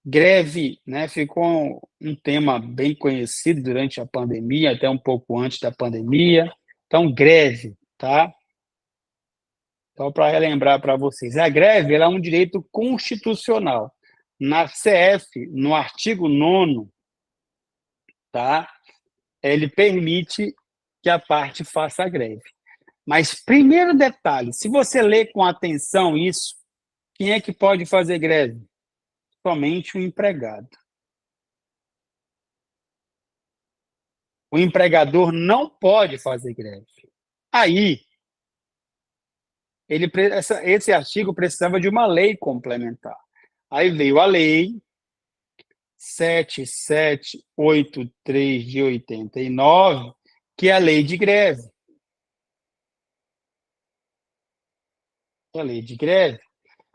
Greve, né, ficou um tema bem conhecido durante a pandemia, até um pouco antes da pandemia. Então, greve, tá? Então, para relembrar para vocês, a greve ela é um direito constitucional. Na CF, no artigo 9º, tá? Ele permite que a parte faça a greve. Mas, primeiro detalhe, se você ler com atenção isso, quem é que pode fazer greve? Somente o empregado. O empregador não pode fazer greve. Aí, esse artigo precisava de uma lei complementar. Aí veio a lei 7783 de 89, que é a lei de greve. A lei de greve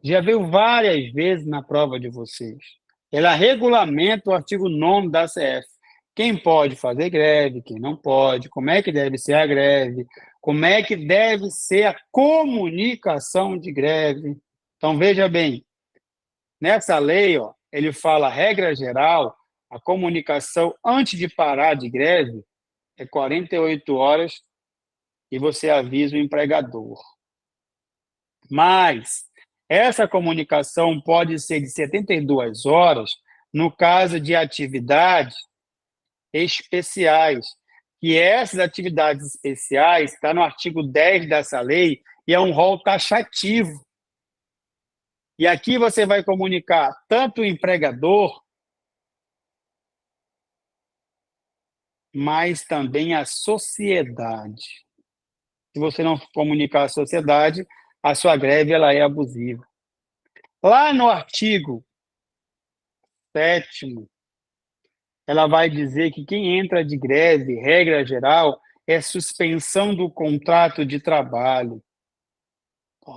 já veio várias vezes na prova de vocês. Ela regulamenta o artigo 9º da CF. Quem pode fazer greve, quem não pode, como é que deve ser a greve, como é que deve ser a comunicação de greve. Então, veja bem, nessa lei, ele fala, regra geral, a comunicação antes de parar de greve é 48 horas e você avisa o empregador. Mas essa comunicação pode ser de 72 horas no caso de atividades especiais, que essas atividades especiais está no artigo 10 dessa lei e é um rol taxativo. E aqui você vai comunicar tanto o empregador, mas também a sociedade. Se você não comunicar à sociedade, a sua greve ela é abusiva. Lá no artigo 7º, ela vai dizer que quem entra de greve, regra geral, é suspensão do contrato de trabalho.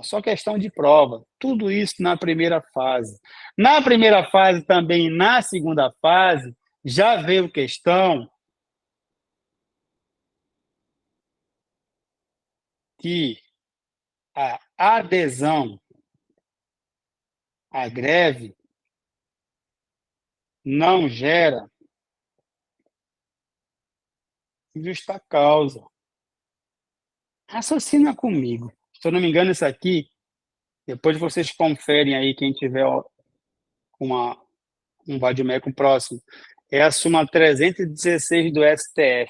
Só questão de prova. Tudo isso na primeira fase. Na primeira fase, também na segunda fase, já veio questão que a adesão à greve não gera justa causa. Raciocina comigo. Se eu não me engano, isso aqui, depois vocês conferem aí, quem tiver um vadimeco próximo, é a súmula 316 do STF.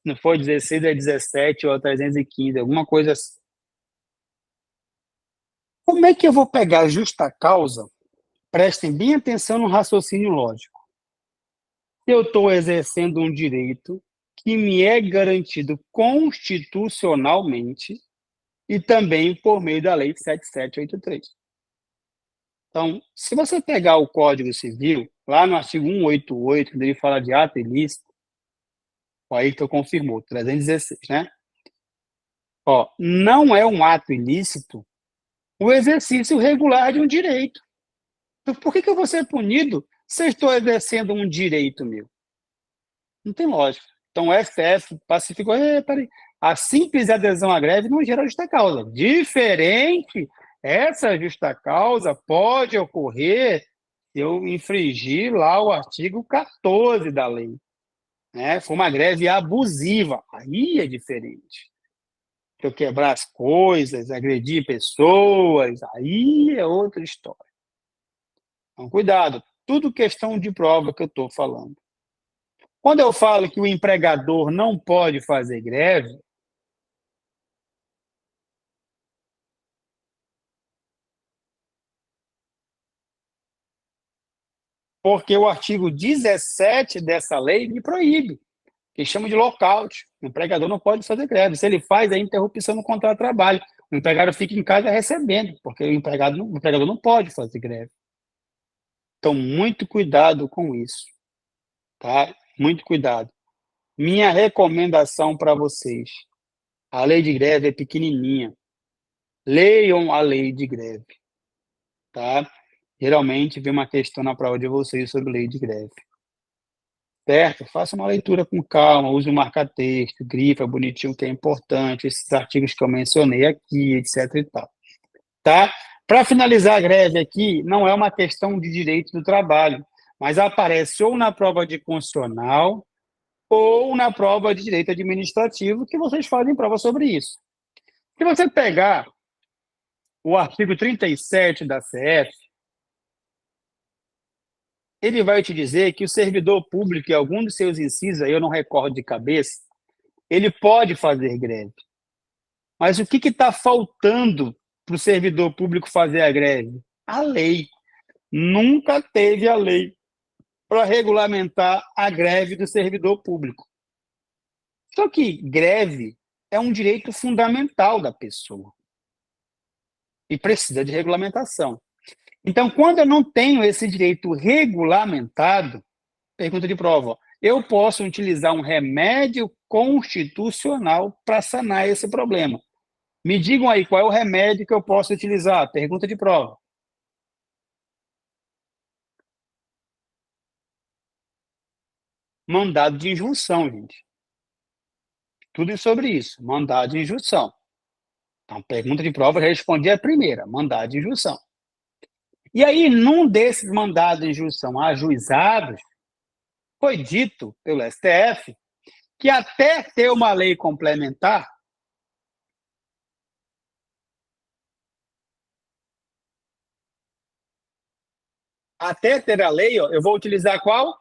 Não foi 16, é 17 ou 315, alguma coisa assim. Como é que eu vou pegar a justa causa? Prestem bem atenção no raciocínio lógico. Eu estou exercendo um direito que me é garantido constitucionalmente e também por meio da Lei 7783. Então, se você pegar o Código Civil, lá no artigo 188, quando ele fala de ato ilícito, o Ayrton confirmou, 316, né? Ó, não é um ato ilícito o exercício regular de um direito. Então, por que eu vou ser punido se eu estou exercendo um direito meu? Não tem lógica. Então, o STF pacificou, peraí, a simples adesão à greve não gera justa causa. Diferente, essa justa causa pode ocorrer se eu infringir lá o artigo 14 da lei. Né? Foi uma greve abusiva, aí é diferente. Se eu quebrar as coisas, agredir pessoas, aí é outra história. Então, cuidado, tudo questão de prova que eu estou falando. Quando eu falo que o empregador não pode fazer greve, porque o artigo 17 dessa lei me proíbe, que chama de lockout. O empregador não pode fazer greve. Se ele faz, é interrupção no contrato de trabalho. O empregado fica em casa recebendo, porque o empregador não pode fazer greve. Então, muito cuidado com isso, tá? Muito cuidado. Minha recomendação para vocês: a lei de greve é pequenininha. Leiam a lei de greve, tá? Geralmente vem uma questão na prova de vocês sobre lei de greve. Certo? Faça uma leitura com calma, use o marca-texto, grifa bonitinho que é importante, esses artigos que eu mencionei aqui, etc e tal. Tá? Para finalizar a greve aqui, não é uma questão de direito do trabalho, mas aparece ou na prova de constitucional ou na prova de direito administrativo, que vocês fazem prova sobre isso. Se você pegar o artigo 37 da CF, ele vai te dizer que o servidor público, em algum dos seus incisos, aí eu não recordo de cabeça, ele pode fazer greve. Mas o que está faltando para o servidor público fazer a greve? A lei. Nunca teve a lei para regulamentar a greve do servidor público. Só que greve é um direito fundamental da pessoa e precisa de regulamentação. Então, quando eu não tenho esse direito regulamentado, pergunta de prova, eu posso utilizar um remédio constitucional para sanar esse problema. Me digam aí qual é o remédio que eu posso utilizar. Pergunta de prova. Mandado de injunção, gente. Tudo sobre isso. Mandado de injunção. Então, pergunta de prova, eu já respondi a primeira. Mandado de injunção. E aí, num desses mandados de injunção ajuizados, foi dito pelo STF que até ter uma lei complementar, até ter a lei, ó, eu vou utilizar qual?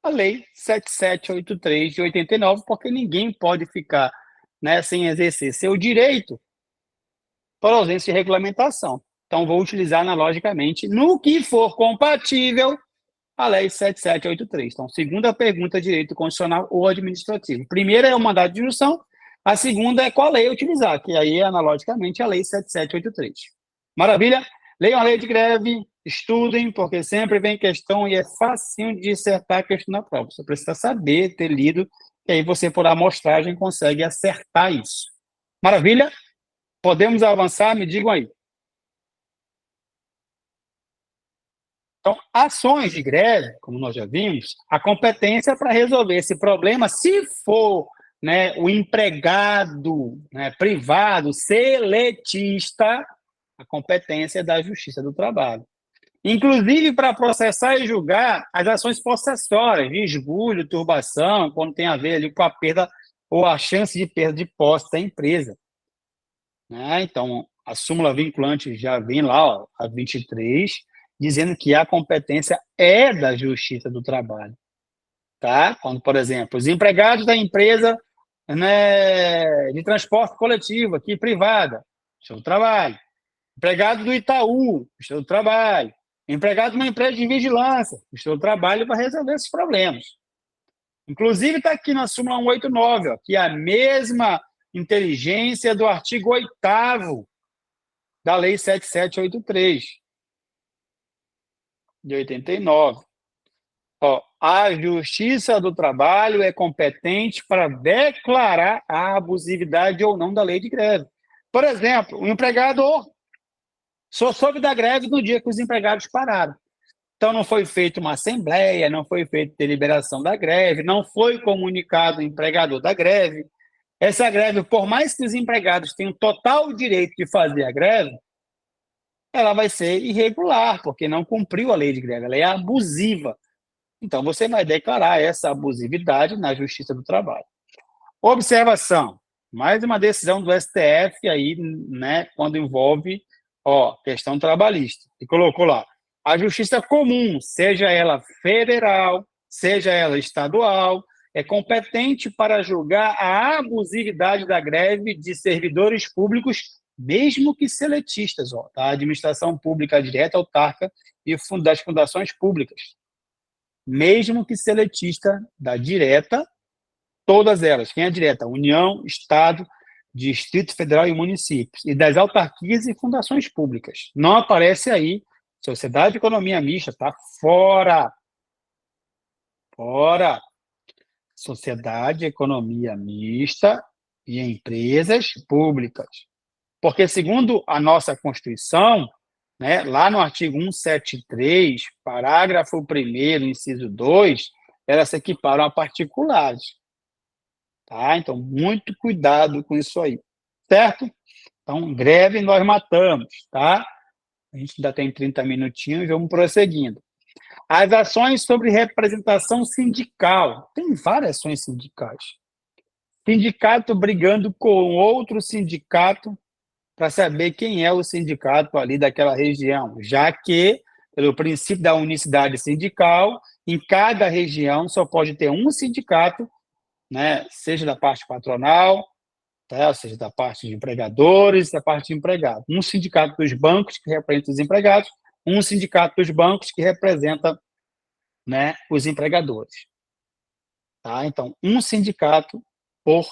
A lei 7783 de 89, porque ninguém pode ficar, né, sem exercer seu direito por ausência de regulamentação. Então, vou utilizar analogicamente no que for compatível a lei 7783. Então, segunda pergunta, direito constitucional ou administrativo. Primeira é o mandado de injunção, a segunda é qual lei utilizar, que aí é analogicamente a lei 7783. Maravilha? Leiam a lei de greve, estudem, porque sempre vem questão e é facinho de dissertar a questão na prova. Você precisa saber, ter lido, e aí você, por amostragem, consegue acertar isso. Maravilha? Podemos avançar? Me digam aí. Então, ações de greve, como nós já vimos, a competência para resolver esse problema, se for, né, o empregado, né, privado seletista, a competência é da Justiça do Trabalho. Inclusive para processar e julgar as ações possessórias, de esbulho, turbação, quando tem a ver ali com a perda ou a chance de perda de posse da empresa. Né? Então, a súmula vinculante já vem lá, ó, a 23, dizendo que a competência é da Justiça do Trabalho. Tá? Quando, por exemplo, os empregados da empresa, né, de transporte coletivo, aqui privada, Justiça do Trabalho. Empregado do Itaú, Justiça do Trabalho. Empregado de uma empresa de vigilância, Justiça do Trabalho vai resolver esses problemas. Inclusive, está aqui na súmula 189, ó, que é a mesma inteligência do artigo 8º da Lei 7783. de 89. Ó, a Justiça do Trabalho é competente para declarar a abusividade ou não da lei de greve. Por exemplo, o empregador só soube da greve no dia que os empregados pararam. Então, não foi feita uma assembleia, não foi feita deliberação da greve, não foi comunicado o empregador da greve. Essa greve, por mais que os empregados tenham total direito de fazer a greve, ela vai ser irregular, porque não cumpriu a lei de greve, ela é abusiva. Então, você vai declarar essa abusividade na Justiça do Trabalho. Observação, mais uma decisão do STF aí, né, quando envolve, questão trabalhista. E colocou lá, a justiça comum, seja ela federal, seja ela estadual, é competente para julgar a abusividade da greve de servidores públicos, mesmo que seletistas, da administração pública direta, autarca e das fundações públicas. Mesmo que seletista da direta, todas elas. Quem é direta? União, Estado, Distrito Federal e municípios. E das autarquias e fundações públicas. Não aparece aí. Sociedade de Economia Mista está fora. Fora. Sociedade de Economia Mista e empresas públicas. Porque, segundo a nossa Constituição, né, lá no artigo 173, parágrafo 1º, inciso 2, elas se equiparam a particulares. Tá? Então, muito cuidado com isso aí, certo? Então, greve nós matamos, tá? A gente ainda tem 30 minutinhos, vamos prosseguindo. As ações sobre representação sindical. Tem várias ações sindicais. Sindicato brigando com outro sindicato para saber quem é o sindicato ali daquela região, já que, pelo princípio da unicidade sindical, em cada região só pode ter um sindicato, né, seja da parte patronal, tá, seja da parte de empregadores, da parte de empregados. Um sindicato dos bancos que representa os empregados, um sindicato dos bancos que representa, né, os empregadores. Tá? Então, um sindicato por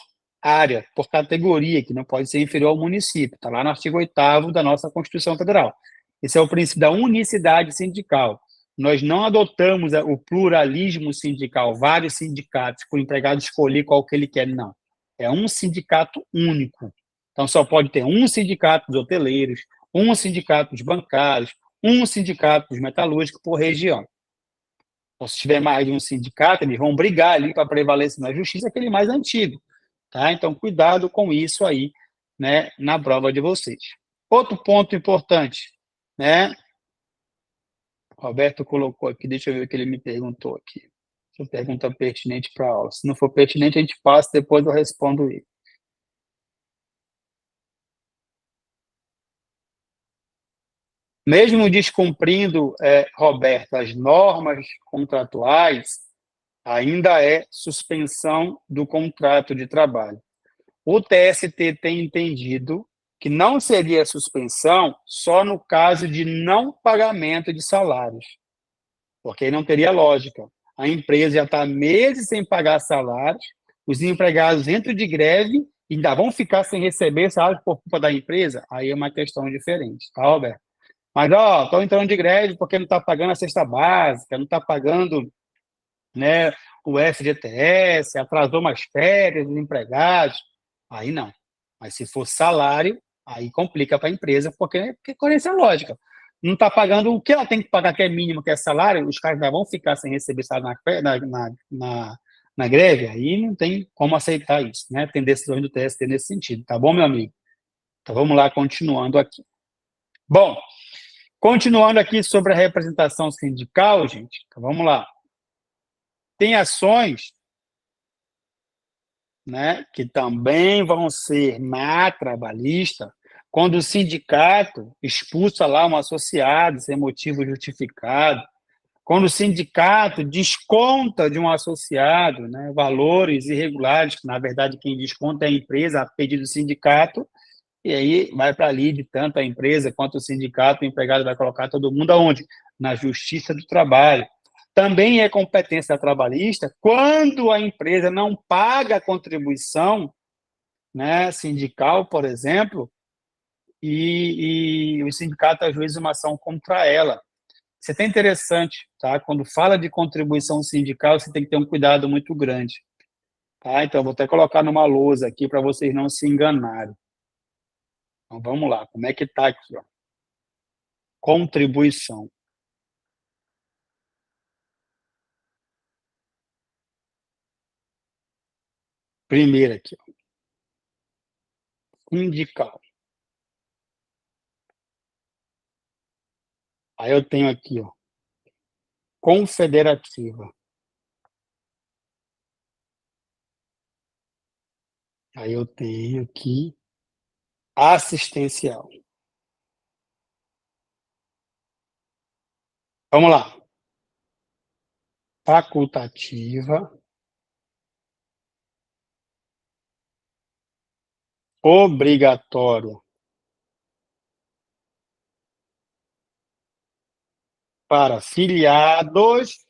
área, por categoria, que não pode ser inferior ao município. Está lá no artigo 8º da nossa Constituição Federal. Esse é o princípio da unicidade sindical. Nós não adotamos o pluralismo sindical, vários sindicatos, para o empregado escolher qual que ele quer, não. É um sindicato único. Então, só pode ter um sindicato dos hoteleiros, um sindicato dos bancários, um sindicato dos metalúrgicos por região. Então, se tiver mais de um sindicato, eles vão brigar ali para prevalecer na justiça aquele mais antigo. Tá? Então, cuidado com isso aí, né, na prova de vocês. Outro ponto importante, né? Roberto colocou aqui, deixa eu ver o que ele me perguntou aqui. Essa pergunta pertinente para a aula. Se não for pertinente, a gente passa, depois eu respondo ele. Mesmo descumprindo, Roberto, as normas contratuais, ainda é suspensão do contrato de trabalho. O TST tem entendido que não seria suspensão só no caso de não pagamento de salários, porque aí não teria lógica. A empresa já está meses sem pagar salários, os empregados entram de greve e ainda vão ficar sem receber salário por culpa da empresa, aí é uma questão diferente, tá, Roberto? Mas, estão entrando de greve porque não está pagando a cesta básica, não está pagando, né, o FGTS, atrasou mais férias dos empregados, aí não. Mas se for salário, aí complica para a empresa, porque coerência é lógica. Não está pagando o que ela tem que pagar, que é mínimo, que é salário, os caras já vão ficar sem receber salário na greve, aí não tem como aceitar isso, né? Tem decisões do TST nesse sentido, tá bom, meu amigo? Então vamos lá, continuando aqui. Bom, continuando aqui sobre a representação sindical, gente, então vamos lá. Tem ações, né, que também vão ser na trabalhista, quando o sindicato expulsa lá um associado sem motivo justificado, quando o sindicato desconta de um associado, né, valores irregulares, que na verdade quem desconta é a empresa, a pedido do sindicato, e aí vai para ali de tanto a empresa quanto o sindicato, o empregado vai colocar todo mundo aonde? Na Justiça do Trabalho. Também é competência trabalhista quando a empresa não paga a contribuição, né, sindical, por exemplo, e o sindicato ajuiza uma ação contra ela. Isso é até interessante, tá? Quando fala de contribuição sindical, você tem que ter um cuidado muito grande, tá? Então, eu vou até colocar numa lousa aqui para vocês não se enganarem. Então, vamos lá. Como é que está aqui, ó? Contribuição. Primeiro aqui, ó. Sindical. Aí eu tenho aqui, ó, confederativa. Aí eu tenho aqui assistencial. Vamos lá. Facultativa, obrigatória para filiados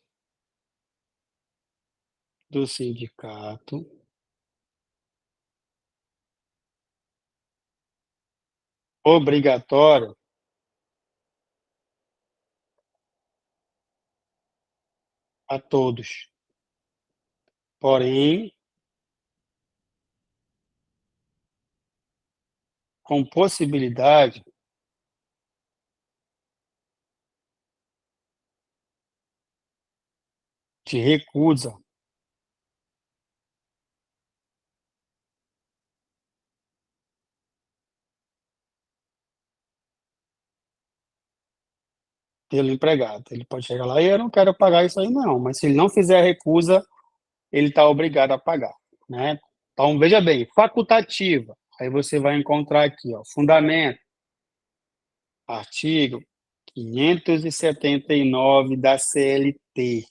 do sindicato, obrigatória a todos, porém, com possibilidade de recusa. Pelo empregado. Ele pode chegar lá e eu não quero pagar isso aí, não. Mas se ele não fizer a recusa, ele está obrigado a pagar, né? Então, veja bem, facultativa. Aí você vai encontrar aqui, ó, fundamento, artigo 579 da CLT.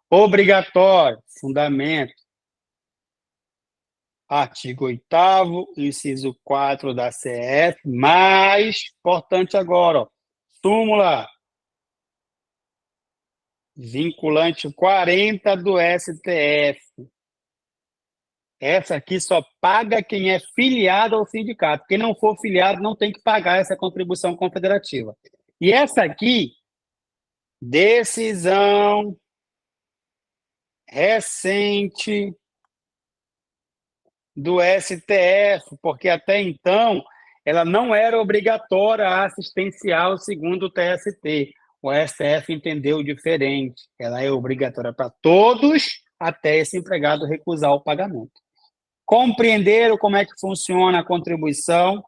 Obrigatório, fundamento, artigo 8º, inciso 4 da CF, mais importante agora, ó, súmula vinculante 40 do STF. Essa aqui só paga quem é filiado ao sindicato. Quem não for filiado não tem que pagar essa contribuição confederativa. E essa aqui, decisão recente do STF, porque até então ela não era obrigatória assistencial segundo o TST. O STF entendeu diferente. Ela é obrigatória para todos até esse empregado recusar o pagamento. Compreenderam como é que funciona a contribuição?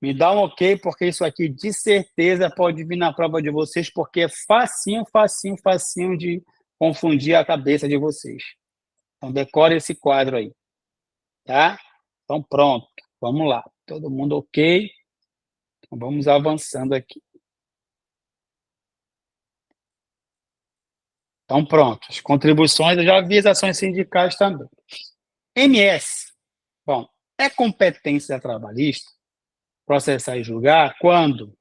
Me dá um ok, porque isso aqui de certeza pode vir na prova de vocês, porque é facinho, facinho, facinho de confundir a cabeça de vocês. Então, decore esse quadro aí, tá? Então, pronto, vamos lá. Todo mundo ok? Então, vamos avançando aqui. Então, pronto. As contribuições, eu já vi as ações sindicais também. MS. Bom, é competência trabalhista processar e julgar quando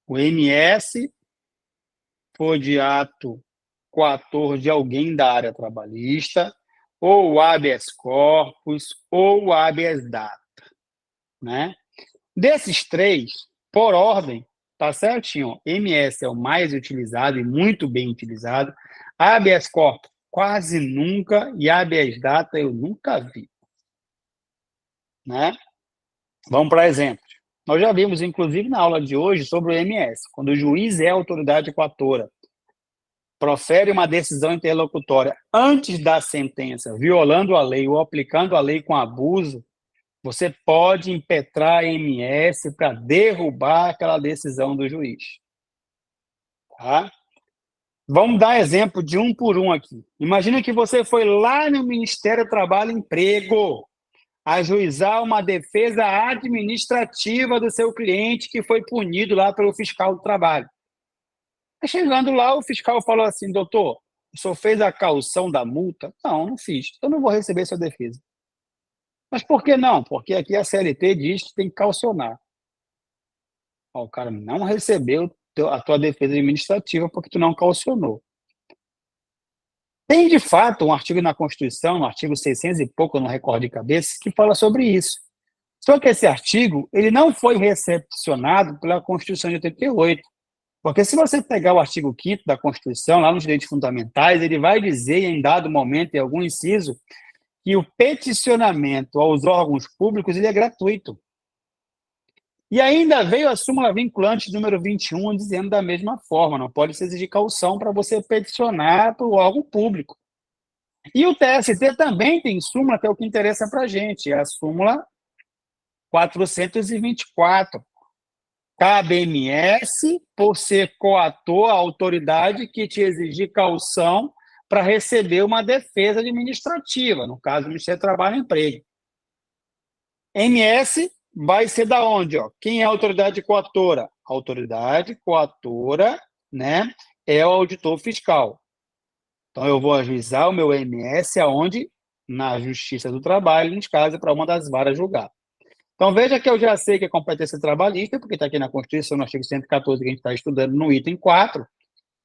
o MS for de ato coator de alguém da área trabalhista, ou o habeas corpus, ou o habeas data, né? Desses três, por ordem, tá certinho. MS é o mais utilizado e muito bem utilizado. Habeas corpus, quase nunca, e habeas data eu nunca vi, né? Vamos para exemplos. Nós já vimos, inclusive, na aula de hoje, sobre o MS, quando o juiz é a autoridade coatora, profere uma decisão interlocutória antes da sentença, violando a lei ou aplicando a lei com abuso, você pode impetrar a MS para derrubar aquela decisão do juiz. Tá? Vamos dar exemplo de um por um aqui. Imagina que você foi lá no Ministério do Trabalho e Emprego ajuizar uma defesa administrativa do seu cliente que foi punido lá pelo fiscal do trabalho. Chegando lá, o fiscal falou assim: doutor, o senhor fez a caução da multa? Não, não fiz. Então não vou receber sua defesa. Mas por que não? Porque aqui a CLT diz que tem que caucionar. O cara não recebeu a tua defesa administrativa porque tu não caucionou. Tem, de fato, um artigo na Constituição, no artigo 600 e pouco, eu não recordo de cabeça, que fala sobre isso. Só que esse artigo ele não foi recepcionado pela Constituição de 88. Porque se você pegar o artigo 5º da Constituição, lá nos direitos fundamentais, ele vai dizer, em dado momento, em algum inciso, que o peticionamento aos órgãos públicos ele é gratuito. E ainda veio a súmula vinculante número 21, dizendo da mesma forma, não pode se exigir caução para você peticionar para o órgão público. E o TST também tem súmula, que é o que interessa para a gente, é a súmula 424. Cabe MS, por ser coator, a autoridade que te exigir caução para receber uma defesa administrativa, no caso do Ministério do Trabalho e Emprego. MS vai ser da onde? Ó? Quem é a autoridade coatora? A autoridade coatora, né, é o auditor fiscal. Então, eu vou ajuizar o meu MS aonde? Na Justiça do Trabalho, nesse caso, para uma das varas julgar. Então, veja que eu já sei que é competência trabalhista, porque está aqui na Constituição, no artigo 114, que a gente está estudando no item 4,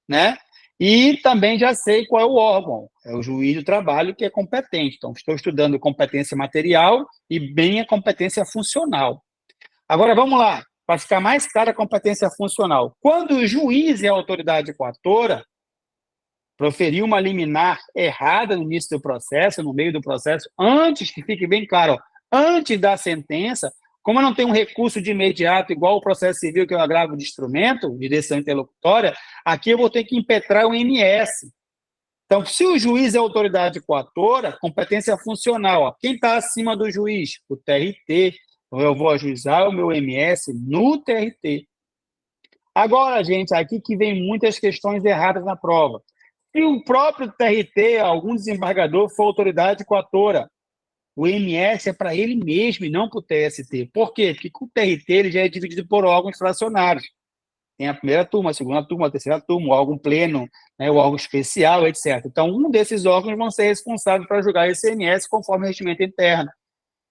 né? E também já sei qual é o órgão, é o juiz do trabalho que é competente. Então, estou estudando competência material e bem a competência funcional. Agora, vamos lá, para ficar mais clara a competência funcional. Quando o juiz é a autoridade coatora, proferiu uma liminar errada no início do processo, no meio do processo, antes, que fique bem claro, ó, antes da sentença, como eu não tenho um recurso de imediato, igual o processo civil, que é o agravo de instrumento, de decisão interlocutória, aqui eu vou ter que impetrar o MS. Então, se o juiz é autoridade coatora, competência funcional, ó, quem está acima do juiz? O TRT. Então, eu vou ajuizar o meu MS no TRT. Agora, gente, aqui que vem muitas questões erradas na prova. Se o próprio TRT, algum desembargador, for autoridade coatora, o MS é para ele mesmo e não para o TST. Por quê? Porque o TRT ele já é dividido por órgãos fracionários. Tem a primeira turma, a segunda turma, a terceira turma, o órgão pleno, né, o órgão especial, etc. Então, um desses órgãos vão ser responsáveis para julgar esse MS conforme o regimento interno.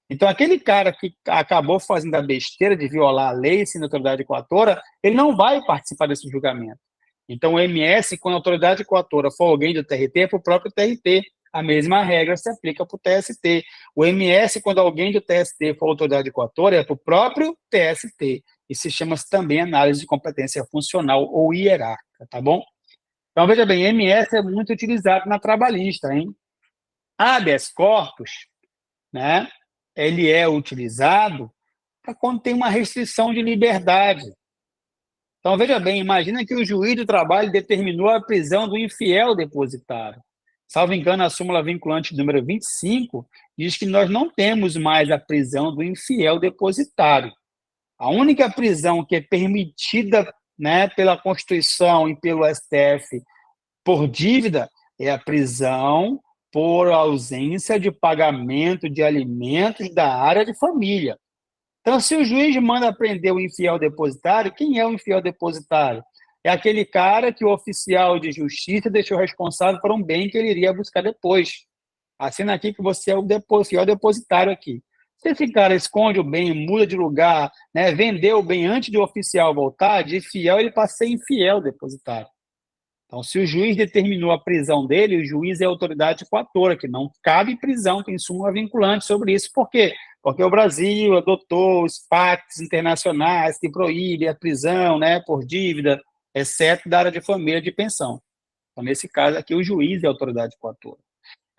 Então, aquele cara que acabou fazendo a besteira de violar a lei sem autoridade coatora, ele não vai participar desse julgamento. Então, o MS, quando a autoridade coatora for alguém do TRT, é para o próprio TRT. A mesma regra se aplica para o TST. O MS, quando alguém do TST for autoridade coatora, é para o próprio TST. E se chama-se também análise de competência funcional ou hierárquica, tá bom? Então, veja bem, MS é muito utilizado na trabalhista, hein? Habeas corpus, né? Ele é utilizado para quando tem uma restrição de liberdade. Então, veja bem, imagina que o juiz do trabalho determinou a prisão do infiel depositário. Salvo engano, a súmula vinculante número 25 diz que nós não temos mais a prisão do infiel depositário. A única prisão que é permitida, né, pela Constituição e pelo STF por dívida é a prisão por ausência de pagamento de alimentos da área de família. Então, se o juiz manda prender o infiel depositário, quem é o infiel depositário? É aquele cara que o oficial de justiça deixou responsável por um bem que ele iria buscar depois. Assina aqui que você é o fiel depositário aqui. Se esse cara esconde o bem, muda de lugar, né, vendeu o bem antes do oficial voltar, de fiel ele passa a ser infiel depositário. Então, se o juiz determinou a prisão dele, o juiz é a autoridade coatora, que não cabe prisão, tem súmula vinculante sobre isso. Por quê? Porque o Brasil adotou os pactos internacionais que proíbem a prisão, né, por dívida, exceto da área de família de pensão. Então, nesse caso aqui, o juiz é a autoridade coatora.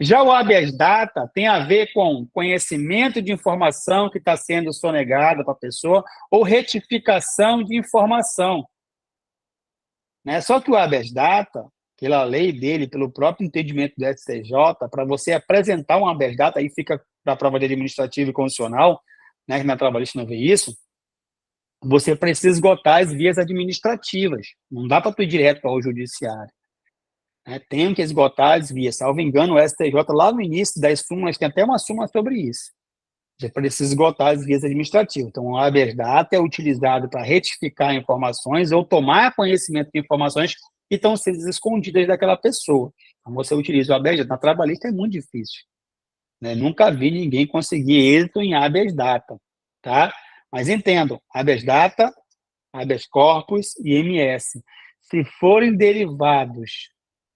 Já o habeas data tem a ver com conhecimento de informação que está sendo sonegada para a pessoa ou retificação de informação. Né? Só que o habeas data, pela lei dele, pelo próprio entendimento do STJ, para você apresentar um habeas data, aí fica para a prova de administrativo e constitucional, né, que na trabalhista não vê isso, você precisa esgotar as vias administrativas. Não dá para tu ir direto para o judiciário. Né? Tem que esgotar as vias. Salvo engano, o STJ, lá no início das súmulas, tem até uma súmula sobre isso. Você precisa esgotar as vias administrativas. Então, o habeas data é utilizado para retificar informações ou tomar conhecimento de informações que estão sendo escondidas daquela pessoa. Então, você utiliza o habeas data. Na trabalhista é muito difícil. Né? Nunca vi ninguém conseguir êxito em habeas data. Tá? Mas entendam, habeas data, habeas corpus e MS. Se forem derivados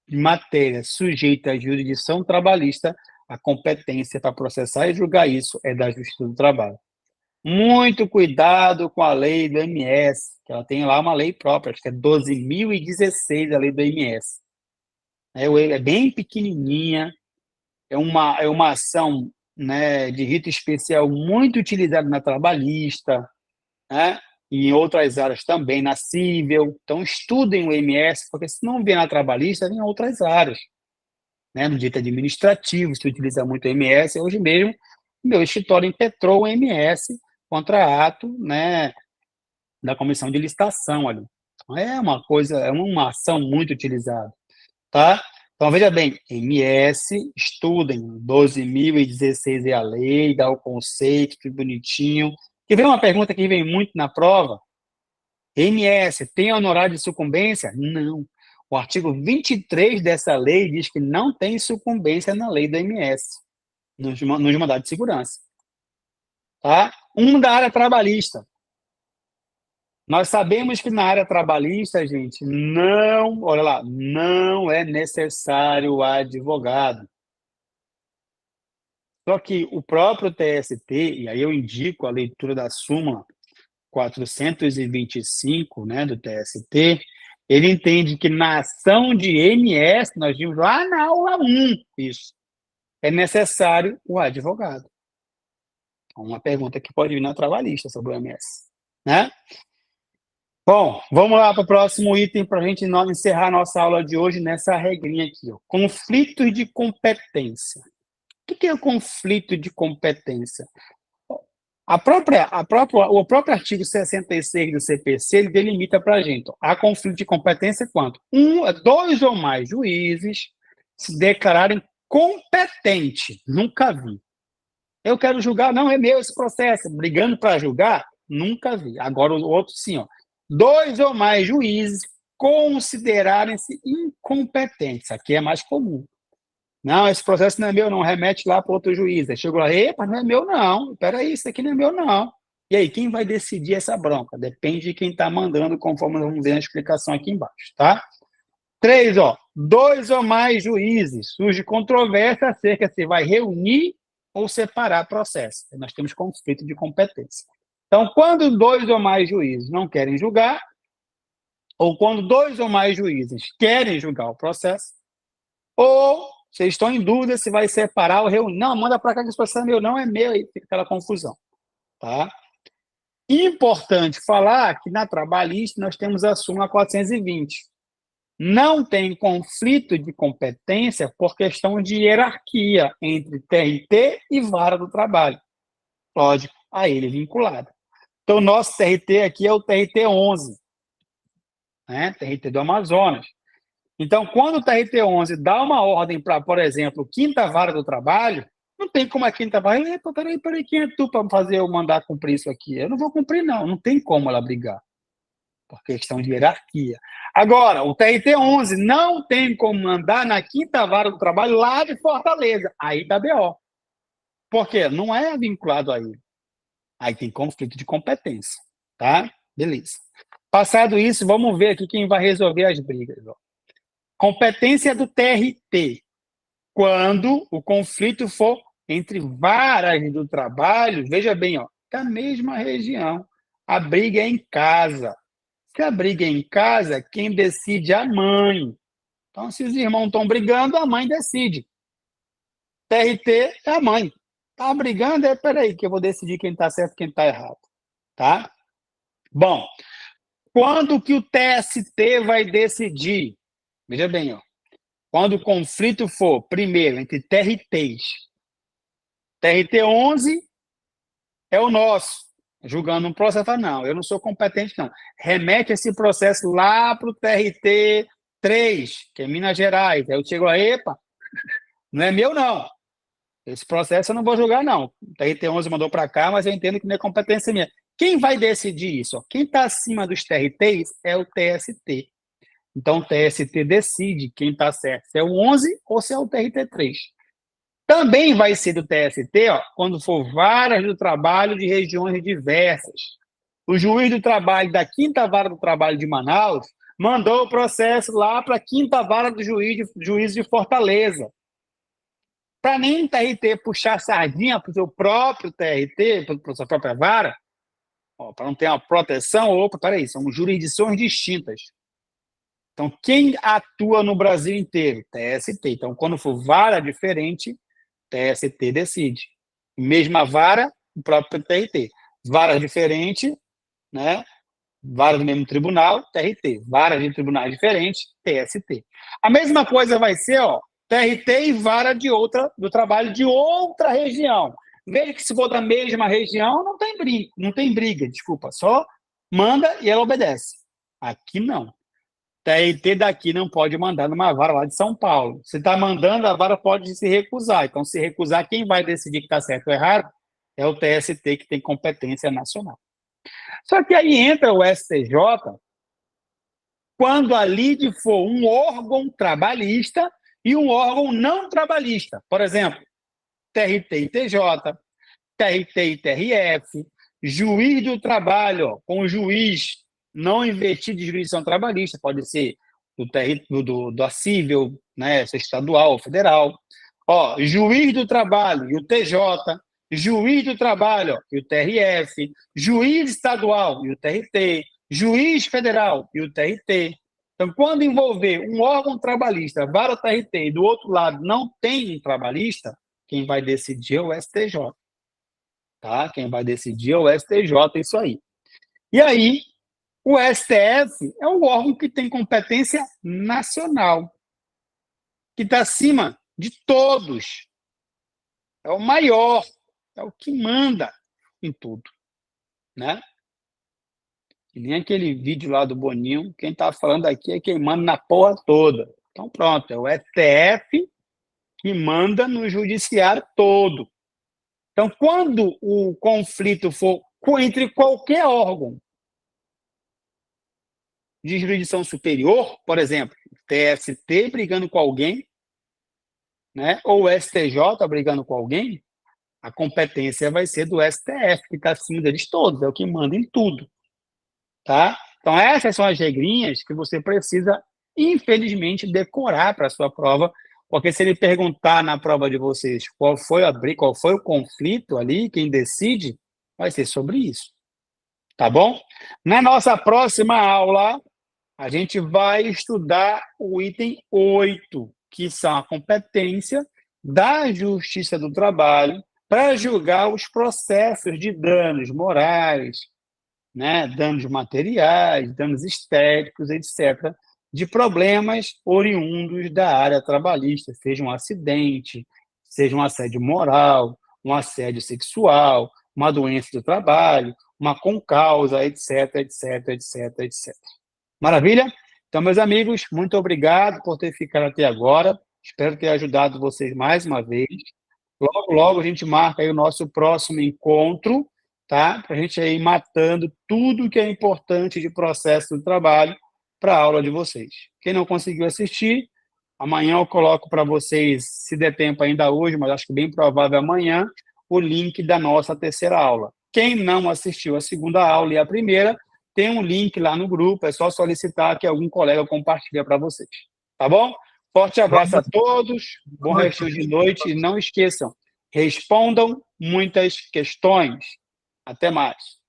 de matéria sujeita à jurisdição trabalhista, a competência para processar e julgar isso é da Justiça do Trabalho. Muito cuidado com a lei do MS, que ela tem lá uma lei própria, acho que é 12.016, a lei do MS. É bem pequenininha, é uma ação, né, de rito especial muito utilizada na trabalhista, né, e em outras áreas também, na cível. Então, estudem o MS, porque se não vem na trabalhista, vem em outras áreas, né? No direito administrativo, se utiliza muito o MS. Hoje mesmo, meu escritório impetrou o MS contra ato, né, da comissão de licitação ali. É uma coisa, é uma ação muito utilizada, tá? Então, veja bem, MS, estudem, 12.016 é a lei, dá o conceito, que bonitinho. E vem uma pergunta que vem muito na prova: MS tem honorário de sucumbência? Não. O artigo 23 dessa lei diz que não tem sucumbência na lei do MS, nos mandados de segurança, tá? Da área trabalhista. Nós sabemos que na área trabalhista, gente, não, olha lá, não é necessário advogado. Só que o próprio TST, e aí eu indico a leitura da súmula 425, né, do TST, ele entende que na ação de MS, nós vimos lá na aula 1, isso, é necessário o advogado. Uma pergunta que pode vir na trabalhista sobre o MS, né? Bom, vamos lá para o próximo item para a gente encerrar nossa aula de hoje nessa regrinha aqui, ó. Conflitos de competência. O que é o conflito de competência? O próprio artigo 66 do CPC, ele delimita para a gente, ó, há conflito de competência quanto? Dois ou mais juízes se declararem competentes. Nunca vi. Eu quero julgar, não é meu esse processo. Brigando para julgar, nunca vi. Agora o outro sim, ó. Dois ou mais juízes considerarem-se incompetentes. Aqui é mais comum. Não, esse processo não é meu, não, remete lá para outro juiz. Aí chegou lá, epa, não é meu, não. Peraí, isso aqui não é meu, não. E aí, quem vai decidir essa bronca? Depende de quem está mandando, conforme nós vamos ver na explicação aqui embaixo, tá? 3, ó, dois ou mais juízes. Surge controvérsia acerca se vai reunir ou separar processo. Nós temos conflito de competência. Então, quando dois ou mais juízes não querem julgar, ou quando dois ou mais juízes querem julgar o processo, ou vocês estão em dúvida se vai separar ou reunir. Não, manda para cá que esse processo é meu, não é meu, aí fica aquela confusão, tá? Importante falar que na trabalhista nós temos a súmula 420. Não tem conflito de competência por questão de hierarquia entre TRT e vara do trabalho. Lógico, a ele vinculado. Então, o nosso TRT aqui é o TRT 11, né? TRT do Amazonas. Então, quando o TRT 11 dá uma ordem para, por exemplo, quinta vara do trabalho, não tem como a quinta vara, peraí, quem é tu para fazer eu mandar cumprir isso aqui? Eu não vou cumprir, não tem como ela brigar, por questão de hierarquia. Agora, o TRT 11 não tem como mandar na quinta vara do trabalho lá de Fortaleza, aí dá BO. Por quê? Não é vinculado a ele. Aí tem conflito de competência, tá? Beleza. Passado isso, vamos ver aqui quem vai resolver as brigas, ó. Competência do TRT. Quando o conflito for entre varas do trabalho, veja bem, ó, da mesma região. A briga é em casa. Se a briga é em casa, quem decide é a mãe. Então, se os irmãos estão brigando, a mãe decide. TRT é a mãe. Tá brigando? Peraí, que eu vou decidir quem está certo e quem está errado. Tá? Bom, quando que o TST vai decidir? Veja bem, ó. Quando o conflito for, primeiro, entre TRTs. TRT 11 é o nosso. Julgando um processo, fala, não, eu não sou competente, não. Remete esse processo lá para o TRT 3, que é Minas Gerais. Aí eu chego lá, epa, não é meu, não. Esse processo eu não vou julgar, não. O TRT 11 mandou para cá, mas eu entendo que não é competência minha. Quem vai decidir isso? Quem está acima dos TRTs é o TST. Então, o TST decide quem está certo, se é o 11 ou se é o TRT 3. Também vai ser do TST, ó, quando for varas do trabalho de regiões diversas. O juiz do trabalho da quinta vara do trabalho de Manaus mandou o processo lá para a quinta vara do juiz de Fortaleza. para nem o TRT puxar a sardinha para o seu próprio TRT, para a sua própria vara, para não ter uma proteção, opa, peraí, são jurisdições distintas. Então, quem atua no Brasil inteiro? TST. Então, quando for vara diferente, TST decide. Mesma vara, o próprio TRT. Vara diferente, né? Vara do mesmo tribunal, TRT. Vara de tribunais diferentes, TST. A mesma coisa vai ser, TRT e vara do trabalho de outra região. Veja que se for da mesma região, não tem briga, desculpa. Só manda e ela obedece. Aqui não. TRT daqui não pode mandar numa vara lá de São Paulo. Se está mandando, a vara pode se recusar. Então, se recusar, quem vai decidir que está certo ou errado é o TST, que tem competência nacional. Só que aí entra o STJ quando a lide for um órgão trabalhista e um órgão não trabalhista. Por exemplo, TRT e TJ, TRT e TRF, juiz do trabalho, com juiz não investido de jurisdição trabalhista, pode ser da cível, né, ser estadual ou federal. Juiz do trabalho e o TJ, juiz do trabalho e o TRF, juiz estadual e o TRT, juiz federal e o TRT. Então, quando envolver um órgão trabalhista, vara TRT, e do outro lado não tem um trabalhista, quem vai decidir é o STJ. Tá? Quem vai decidir é o STJ, isso aí. E aí, o STF é o órgão que tem competência nacional, que está acima de todos. É o maior, é o que manda em tudo. Né? Que nem aquele vídeo lá do Boninho, quem está falando aqui é quem manda na porra toda. Então, pronto, é o STF que manda no judiciário todo. Então, quando o conflito for entre qualquer órgão de jurisdição superior, por exemplo, TST brigando com alguém, né, ou o STJ brigando com alguém, a competência vai ser do STF, que está acima deles todos, é o que manda em tudo. Tá? Então, essas são as regrinhas que você precisa, infelizmente, decorar para a sua prova, porque se ele perguntar na prova de vocês qual foi a briga, qual foi o conflito ali, quem decide, vai ser sobre isso. Tá bom? Na nossa próxima aula, a gente vai estudar o item 8, que são a competência da Justiça do Trabalho para julgar os processos de danos morais, né, danos materiais, danos estéticos, etc., de problemas oriundos da área trabalhista, seja um acidente, seja um assédio moral, um assédio sexual, uma doença do trabalho, uma concausa, etc., etc., etc., etc. Maravilha? Então, meus amigos, muito obrigado por ter ficado até agora. Espero ter ajudado vocês mais uma vez. Logo, logo a gente marca aí o nosso próximo encontro, tá? Para a gente ir matando tudo que é importante de processo do trabalho para a aula de vocês. Quem não conseguiu assistir, amanhã eu coloco para vocês, se der tempo ainda hoje, mas acho que bem provável amanhã, o link da nossa terceira aula. Quem não assistiu a segunda aula e a primeira, tem um link lá no grupo, é só solicitar que algum colega compartilhe para vocês. Tá bom? Forte abraço a todos, bom resto de noite e não esqueçam, respondam muitas questões. Até mais.